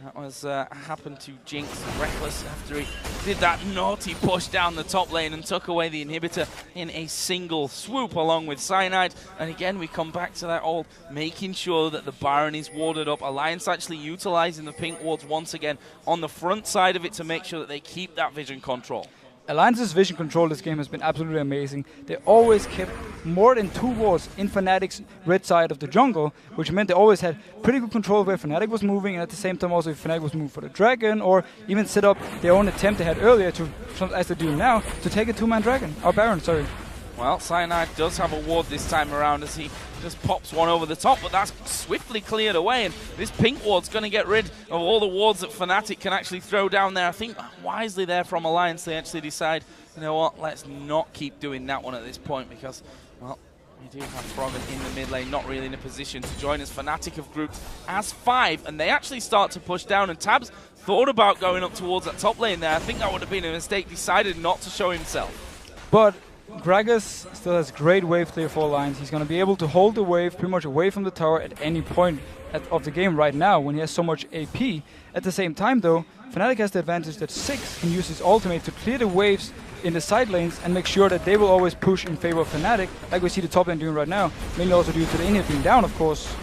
That was happened to Jinx Reckless after he did that naughty push down the top lane and took away the inhibitor in a single swoop along with Cyanide. And again, we come back to that old making sure that the Baron is warded up. Alliance actually utilizing the pink wards once again on the front side of it to make sure that they keep that vision control. Alliance's vision control this game has been absolutely amazing. They always kept more than 2 wards in Fnatic's red side of the jungle, which meant they always had pretty good control of where Fnatic was moving, and at the same time also if Fnatic was moving for the dragon, or even set up their own attempt they had earlier to, as they do now, to take a 2-man dragon, or Baron, sorry. Well, Cyanide does have a ward this time around as he just pops one over the top, but that's swiftly cleared away, and this pink ward's going to get rid of all the wards that Fnatic can actually throw down there. I think wisely there from Alliance, they actually decide, you know what, let's not keep doing that one at this point because, well, we do have Froggen in the mid lane, not really in a position to join us. Fnatic have grouped as 5, and they actually start to push down, and Tabs thought about going up towards that top lane there. I think that would have been a mistake, decided not to show himself. But Gragas still has great wave clear for Alliance. He's going to be able to hold the wave pretty much away from the tower at any point of the game right now when he has so much AP. At the same time though, Fnatic has the advantage that Six can use his ultimate to clear the waves in the side lanes and make sure that they will always push in favor of Fnatic, like we see the top lane doing right now, mainly also due to the inhib being down, of course.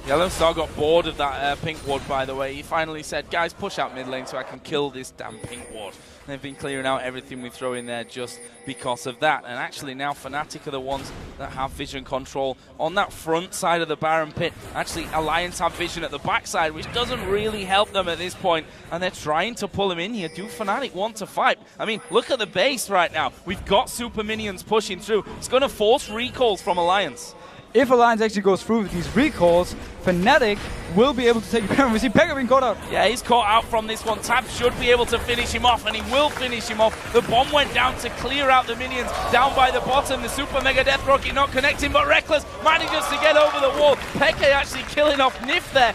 Yellowstar got bored of that pink ward, by the way. He finally said, guys, push out mid lane so I can kill this damn pink ward. And they've been clearing out everything we throw in there just because of that. And actually now Fnatic are the ones that have vision control on that front side of the Baron pit. Actually, Alliance have vision at the backside, which doesn't really help them at this point. And they're trying to pull him in here. Do Fnatic want to fight? I mean, look at the base right now. We've got super minions pushing through. It's going to force recalls from Alliance. If Alliance actually goes through with these recalls, Fnatic will be able to take Baron. We see Pekka being caught out. Yeah, he's caught out from this one. Tab should be able to finish him off, and he will finish him off. The bomb went down to clear out the minions down by the bottom. The Super Mega Death Rocket not connecting, but Reckless manages to get over the wall. Pekka actually killing off Nif there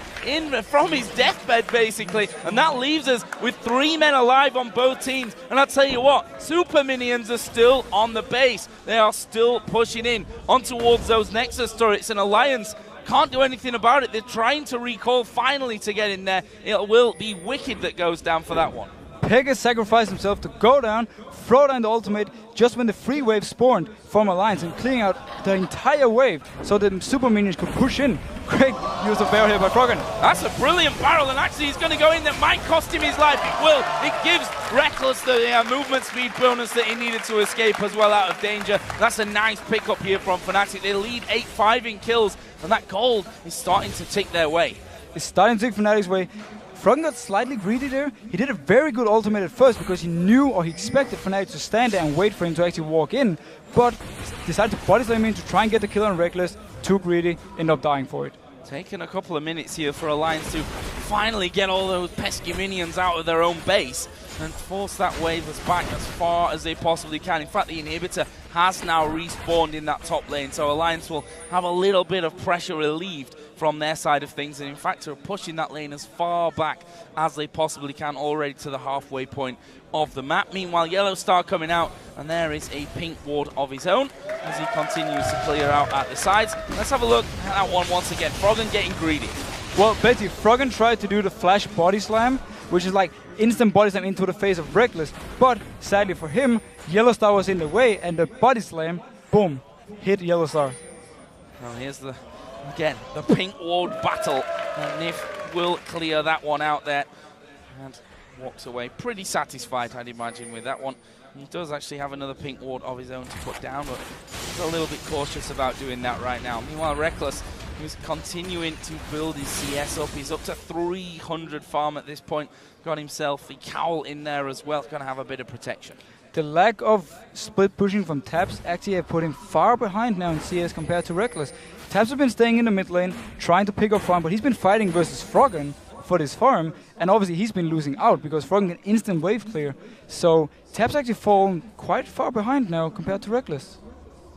from his deathbed, basically. And that leaves us with 3 men alive on both teams. And I'll tell you what, Super Minions are still on the base. They are still pushing in on towards those Nexus turrets, and Alliance can't do anything about it. They're trying to recall finally to get in there. It will be Wicked that goes down for that one. Pekka sacrificed himself to go down, throw down the ultimate just when the free wave spawned from Alliance and clearing out the entire wave so that the super minions could push in. Great use of barrel here by Froggen. That's a brilliant barrel, and actually he's going to go in. That might cost him his life. It will. It gives Reckless the movement speed bonus that he needed to escape as well out of danger. That's a nice pickup here from Fnatic. They lead 8-5 in kills, and that gold is starting to tick their way. It's starting to tick Fnatic's way. Froggen got slightly greedy there. He did a very good ultimate at first because he knew or he expected Fnatic to stand there and wait for him to actually walk in, but decided to body slam in to try and get the kill on Reckless. Too greedy, ended up dying for it. Taking a couple of minutes here for Alliance to finally get all those pesky minions out of their own base and force that wave back as far as they possibly can. In fact, the inhibitor has now respawned in that top lane, so Alliance will have a little bit of pressure relieved from their side of things, and in fact are pushing that lane as far back as they possibly can, already to the halfway point of the map. Meanwhile, Yellowstar coming out, and there is a pink ward of his own as he continues to clear out at the sides. Let's have a look at that one once again. Froggen getting greedy. Well, basically, Froggen tried to do the flash body slam, which is like instant body slam into the face of Reckless, but sadly for him, Yellowstar was in the way, and the body slam, boom, hit Yellowstar. Well, here's the pink ward battle, and Nif will clear that one out there and walks away pretty satisfied, I'd imagine, with that one. He does actually have another pink ward of his own to put down, but he's a little bit cautious about doing that right now. Meanwhile, Reckless, who's continuing to build his CS up. He's up to 300 farm at this point. Got himself the cowl in there as well. Going to have a bit of protection. The lack of split pushing from Tabs actually have put him far behind now in CS compared to Reckless. Tabs have been staying in the mid lane, trying to pick up farm, but he's been fighting versus Froggen for this farm, and obviously he's been losing out because Froggen can instant wave clear. So Tabs actually fallen quite far behind now compared to Reckless.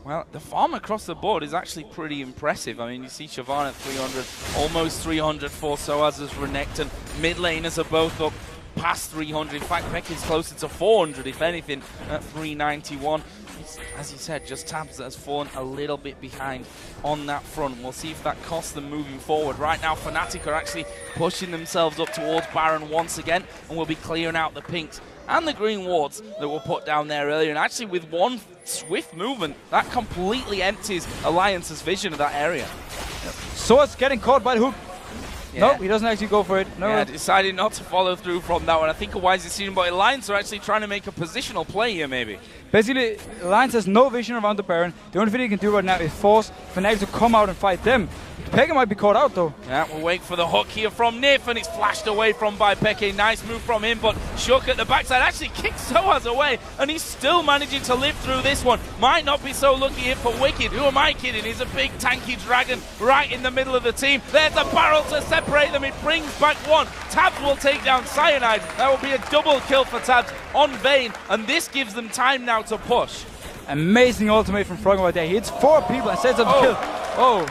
Well, the farm across the board is actually pretty impressive. I mean, you see Siobhan at 300, almost 300 for Soaz as Renekton. Mid laners are both up past 300. In fact, Becky's closer to 400, if anything, at 391. It's, as you said, just Tabs that has fallen a little bit behind on that front. We'll see if that costs them moving forward. Right now, Fnatic are actually pushing themselves up towards Baron once again, and will be clearing out the pinks and the green wards that were put down there earlier. And actually, with one swift movement, that completely empties Alliance's vision of that area. So it's getting caught by the hook. Nope, he doesn't actually go for it. No. Yeah, decided not to follow through from that one. I think a wise decision, but Alliance are actually trying to make a positional play here, maybe. Basically, Alliance has no vision around the Baron. The only thing he can do right now is force Fnatic to come out and fight them. Peke might be caught out, though. Yeah, we'll wait for the hook here from Nif, and it's flashed away from by Peke. Nice move from him, but Shook at the backside actually kicks Soaz away, and he's still managing to live through this one. Might not be so lucky here for Wicked. Who am I kidding? He's a big tanky dragon right in the middle of the team. There's a barrel to separate them. It brings back one. Tabs will take down Cyanide. That will be a double kill for Tabs on Vayne, and this gives them time now to push. Amazing ultimate from Froggen right there. He hits 4 people and sets up the kill. Oh,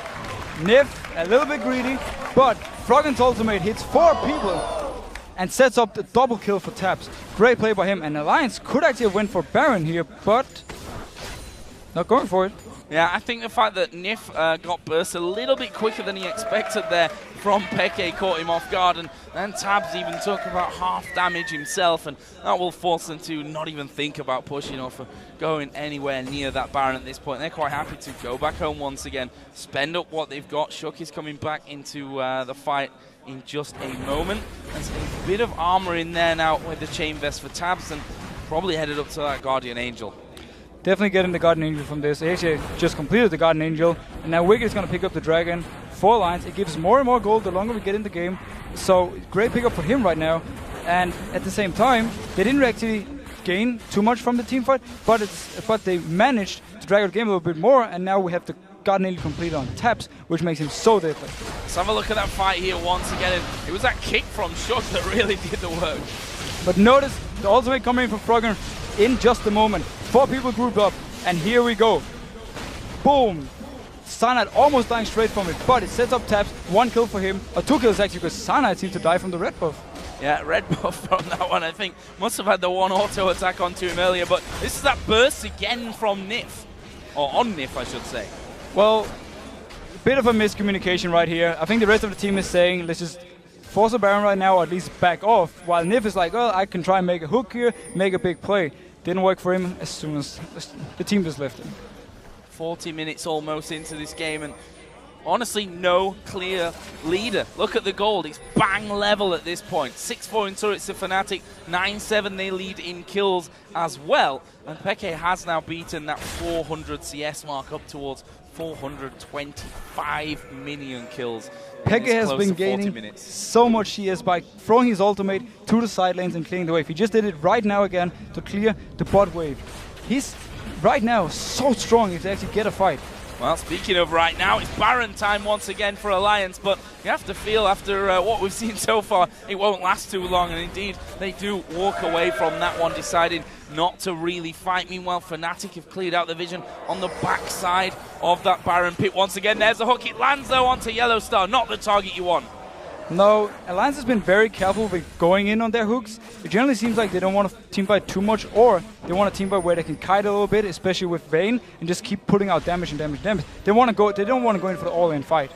Nif, a little bit greedy, but Froggen's ultimate hits 4 people and sets up the double kill for Tabs. Great play by him, and Alliance could actually win for Baron here, but not going for it. Yeah, I think the fact that Nif got burst a little bit quicker than he expected there from Peke caught him off guard, and then Tabs even took about half damage himself, and that will force them to not even think about pushing or for going anywhere near that Baron at this point. They're quite happy to go back home once again, spend up what they've got. Shook is coming back into the fight in just a moment. There's a bit of armor in there now with the chain vest for Tabs, and probably headed up to that Guardian Angel. Definitely getting the Guardian Angel from this. He actually just completed the Guardian Angel, and now Wicked is going to pick up the Dragon for Alliance. It gives more and more gold the longer we get in the game, so great pickup for him right now. And at the same time, they didn't actually gain too much from the team fight, but they managed to drag out the game a little bit more, and now we have the Guardian Angel complete on Taps, which makes him so deadly. Let's have a look at that fight here once again. It was that kick from Shook that really did the work. But notice the ultimate coming from Froggen in just a moment. 4 people grouped up, and here we go. Boom! Cyanide almost dying straight from it, but it sets up Taps. 1 kill for him, or 2 kills actually, because Cyanide seemed to die from the red buff. Yeah, red buff from that one, I think. Must have had the 1 auto attack onto him earlier, but this is that burst again from Nif. Or on Nif, I should say. Well, a bit of a miscommunication right here. I think the rest of the team is saying, let's just force a Baron right now, or at least back off, while Nif is like, well, I can try and make a hook here, make a big play. Didn't work for him as soon as the team just left him. 40 minutes almost into this game, and honestly, no clear leader. Look at the gold. It's bang level at this point. 6-4 in turrets to Fnatic. 9-7 they lead in kills as well. And Peke has now beaten that 400 CS mark up towards 425 million kills. Peke has been gaining so much CS by throwing his ultimate to the side lanes and clearing the wave. He just did it right now again to clear the bot wave. He's right now so strong if they actually get a fight. Well, speaking of right now, it's Baron time once again for Alliance, but you have to feel after what we've seen so far, it won't last too long, and indeed, they do walk away from that one, deciding not to really fight. Meanwhile, Fnatic have cleared out the vision on the backside of that Baron pit. Once again, there's a hook. It lands, though, onto Yellow Star, not the target you want. No, Alliance has been very careful with going in on their hooks. It generally seems like they don't want to teamfight too much, or they want to teamfight where they can kite a little bit, especially with Vayne, and just keep putting out damage and damage and damage. They don't want to go in for the all-in fight.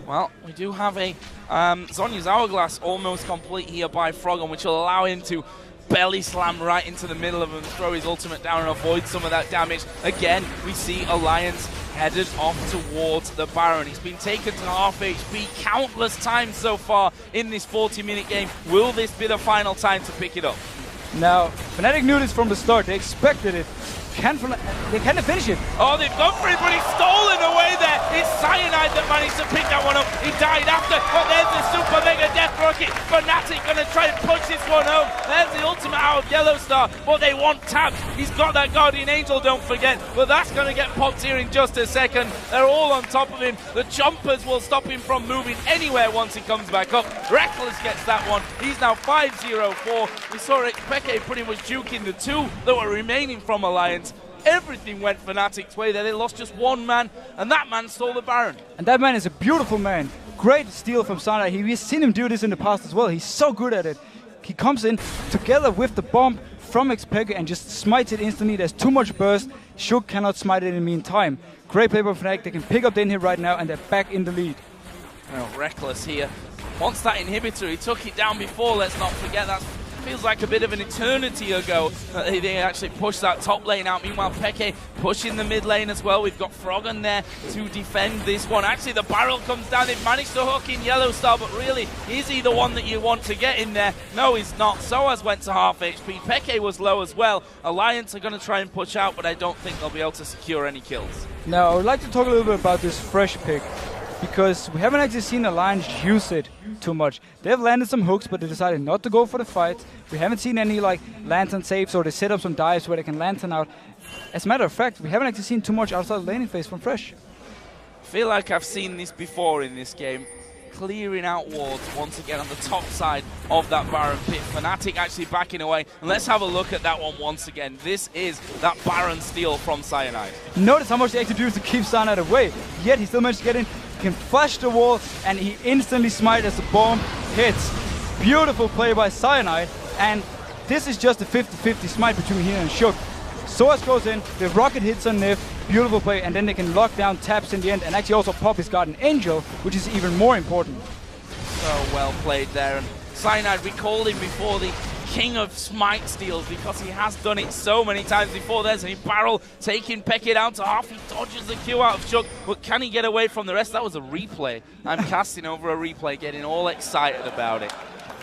Well, we do have a Zhonya's Hourglass almost complete here by Froggen, which will allow him to belly slam right into the middle of him, throw his ultimate down and avoid some of that damage. Again, we see Alliance headed off towards the Baron. He's been taken to half HP countless times so far in this 40-minute game. Will this be the final time to pick it up? Now, Fnatic knew this from the start. They expected it. They can't finish it. Oh, they've gone for it, but he's stolen away there. It's Cyanide that managed to pick that one up. He died after, but there's the Super Mega Death Rocket. Fnatic going to try and push this one home. There's the ultimate out of Yellow Star, but they want Tabs. He's got that Guardian Angel, don't forget, but that's going to get popped here in just a second. They're all on top of him. The Chompers will stop him from moving anywhere once he comes back up. Reckless gets that one. He's now 5-0-4. We saw it, Peke pretty much juking the 2 that were remaining from Alliance. Everything went Fnatic's way there. They lost just 1 man, and that man stole the Baron. And that man is a beautiful man. Great steal from Cyanide. We've seen him do this in the past as well. He's so good at it. He comes in together with the bomb from Xpeke and just smites it instantly. There's too much burst. Shook cannot smite it in the meantime. Great play by Fnatic. They can pick up the inhib right now, and they're back in the lead. Well, Reckless here wants that inhibitor. He took it down before. Let's not forget that's feels like a bit of an eternity ago that they actually pushed that top lane out. Meanwhile, Peke pushing the mid lane as well. We've got Froggen there to defend this one. Actually, the barrel comes down. They've managed to hook in Yellow Star, but really, is he the one that you want to get in there? No, he's not. Soaz went to half HP. Peke was low as well. Alliance are going to try and push out, but I don't think they'll be able to secure any kills. Now, I would like to talk a little bit about this Fresh pick, because we haven't actually seen Alliance use it too much. They've landed some hooks, but they decided not to go for the fight. We haven't seen any like lantern saves, or they set up some dives where they can lantern out. As a matter of fact, we haven't actually seen too much outside laning phase from Fresh. I feel like I've seen this before in this game. Clearing out wards once again on the top side of that Baron pit. Fnatic actually backing away. And let's have a look at that one once again. This is that Baron steal from Cyanide. Notice how much they actually do to keep Cyanide away. Yet he still managed to get in. He can flash the wall, and he instantly smite as the bomb hits. Beautiful play by Cyanide. And this is just a 50-50 smite between here and Shook. Soaz goes in, the rocket hits on Nif, beautiful play, and then they can lock down taps in the end, and actually also pop his Guardian Angel, which is even more important. So well played there, and Cyanide, we called him before the king of smite steals because he has done it so many times before. There's a barrel taking Peke down to half, he dodges the Q out of Shook, but can he get away from the rest? That was a replay. I'm casting over a replay, getting all excited about it.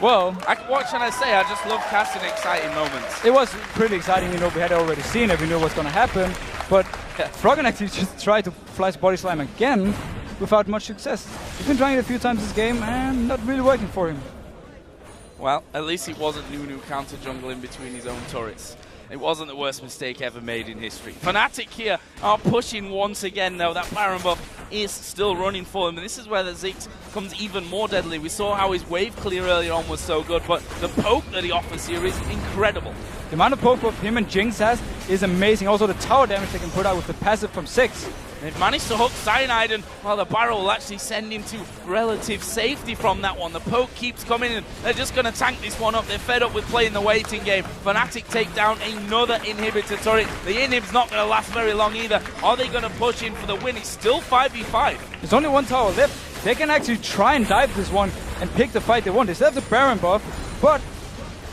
Well, what can I say? I just love casting exciting moments. It was pretty exciting, we had already seen it, we knew what's going to happen, but Froggen actually just tried to flash Body Slam again without much success. He's been trying it a few times this game and not really working for him. Well, at least it wasn't Nunu counter jungle in between his own turrets. It wasn't the worst mistake ever made in history. Fnatic here are pushing once again, though. That Baron buff is still running for him. And this is where the Ziggs comes even more deadly. We saw how his wave clear earlier on was so good, but the poke that he offers here is incredible. The amount of poke buff him and Jinx has is amazing. Also, the tower damage they can put out with the passive from 6. They've managed to hook Cyanide, and well, the barrel will actually send him to relative safety from that one. The poke keeps coming, and they're just going to tank this one up. They're fed up with playing the waiting game. Fnatic take down another inhibitor turret. The inhib's not going to last very long either. Are they going to push in for the win? It's still 5v5. There's only one tower left. They can actually try and dive this one and pick the fight they want. They still have the Baron buff, but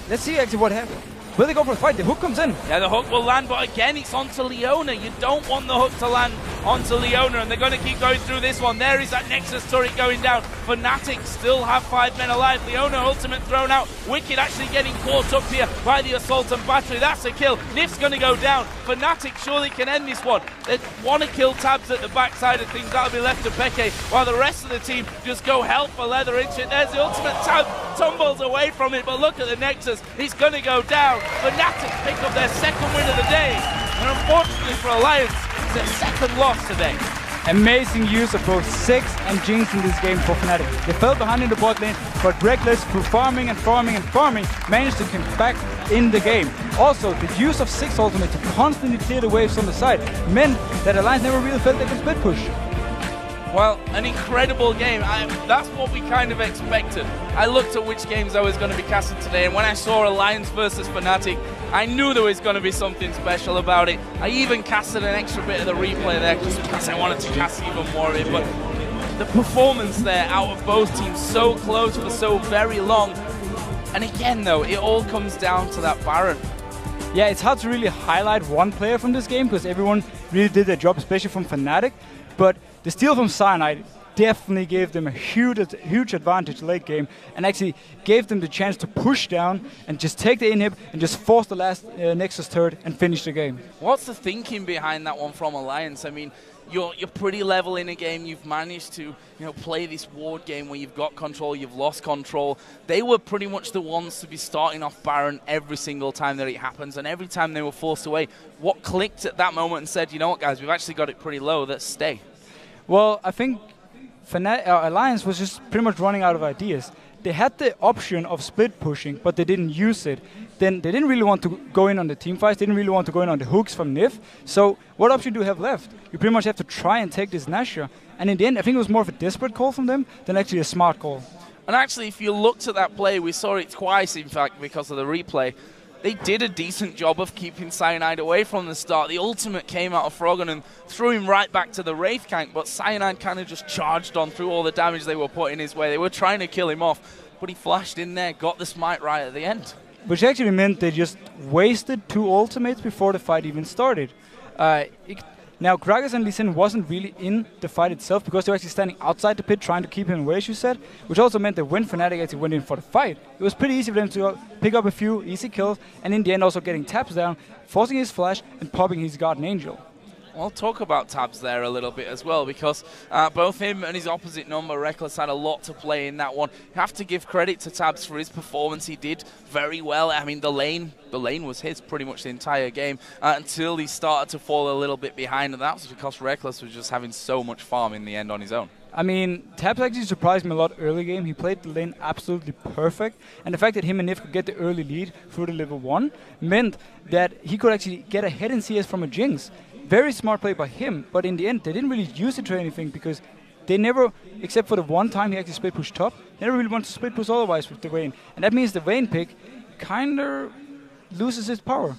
let's see actually what happens. Will they go for the fight? The hook comes in. Yeah, the hook will land, but again, it's onto Leona. You don't want the hook to land onto Leona, and they're going to keep going through this one. There is that Nexus turret going down. Fnatic still have 5 men alive. Leona ultimate thrown out. Wicked actually getting caught up here by the Assault and Battery. That's a kill. Nif's going to go down. Fnatic surely can end this one. They want to kill Tabs at the backside of things. That'll be left to Peke, while the rest of the team just go hell for leather into it. There's the ultimate. Tab tumbles away from it, but look at the Nexus. He's going to go down. Fnatic pick up their second win of the day, and unfortunately for Alliance, it's their second loss today. Amazing use of both Ziggs and Jinx in this game for Fnatic. They fell behind in the bot lane, but Reckless, through farming and farming and farming, managed to come back in the game. Also, the use of Ziggs ultimate to constantly clear the waves on the side meant that Alliance never really felt they could split push. Well, an incredible game. That's what we kind of expected. I looked at which games I was going to be casting today, and when I saw Alliance versus Fnatic, I knew there was going to be something special about it. I even casted an extra bit of the replay there just because I wanted to cast even more of it. But the performance there out of both teams, so close for so very long. And again, though, it all comes down to that Baron. Yeah, it's hard to really highlight one player from this game because everyone really did their job, especially from Fnatic. But the steal from Cyanide definitely gave them a huge advantage late game, and actually gave them the chance to push down and just take the inhib and just force the last Nexus turret and finish the game. What's the thinking behind that one from Alliance? I mean, you're pretty level in a game. You've managed to play this ward game where you've got control, you've lost control. They were pretty much the ones to be starting off Baron every single time that it happens, and every time they were forced away, what clicked at that moment and said, you know what guys, we've actually got it pretty low, let's stay? Well, I think Alliance was just pretty much running out of ideas. They had the option of split pushing, but they didn't use it. Then they didn't really want to go in on the team fights, they didn't really want to go in on the hooks from Nif. So what option do you have left? You pretty much have to try and take this Nashor. And in the end, I think it was more of a desperate call from them than actually a smart call. And actually, if you looked at that play, we saw it twice, in fact, because of the replay. They did a decent job of keeping Cyanide away from the start. The ultimate came out of Froggen and threw him right back to the Wraith Gank, but Cyanide kind of just charged on through all the damage they were putting his way. They were trying to kill him off, but he flashed in there, got the smite right at the end. which actually meant they just wasted 2 ultimates before the fight even started. Now, Gragas and Lee Sin wasn't really in the fight itself because they were actually standing outside the pit trying to keep him away, as you said, which also meant that when Fnatic actually went in for the fight, it was pretty easy for them to pick up a few easy kills, and in the end also getting taps down, forcing his flash and popping his Guardian Angel. We'll talk about Tabs there a little bit as well, because both him and his opposite number, Reckless, had a lot to play in that one. You have to give credit to Tabs for his performance. He did very well. I mean, the lane was his pretty much the entire game until he started to fall a little bit behind, and that was because Reckless was just having so much farm in the end on his own. I mean, Tabs actually surprised me a lot early game. He played the lane absolutely perfect, and the fact that him and Nif could get the early lead through the level 1 meant that he could actually get ahead in CS from a Jinx. Very smart play by him, but in the end, they didn't really use it to anything because they never, except for the one time he actually split push top, never really wanted to split push otherwise with the Vayne. And that means the Vayne pick kind of loses its power.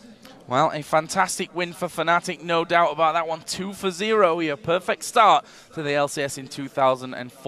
Well, a fantastic win for Fnatic, no doubt about that one. 2-0 here. Perfect start to the LCS in 2004.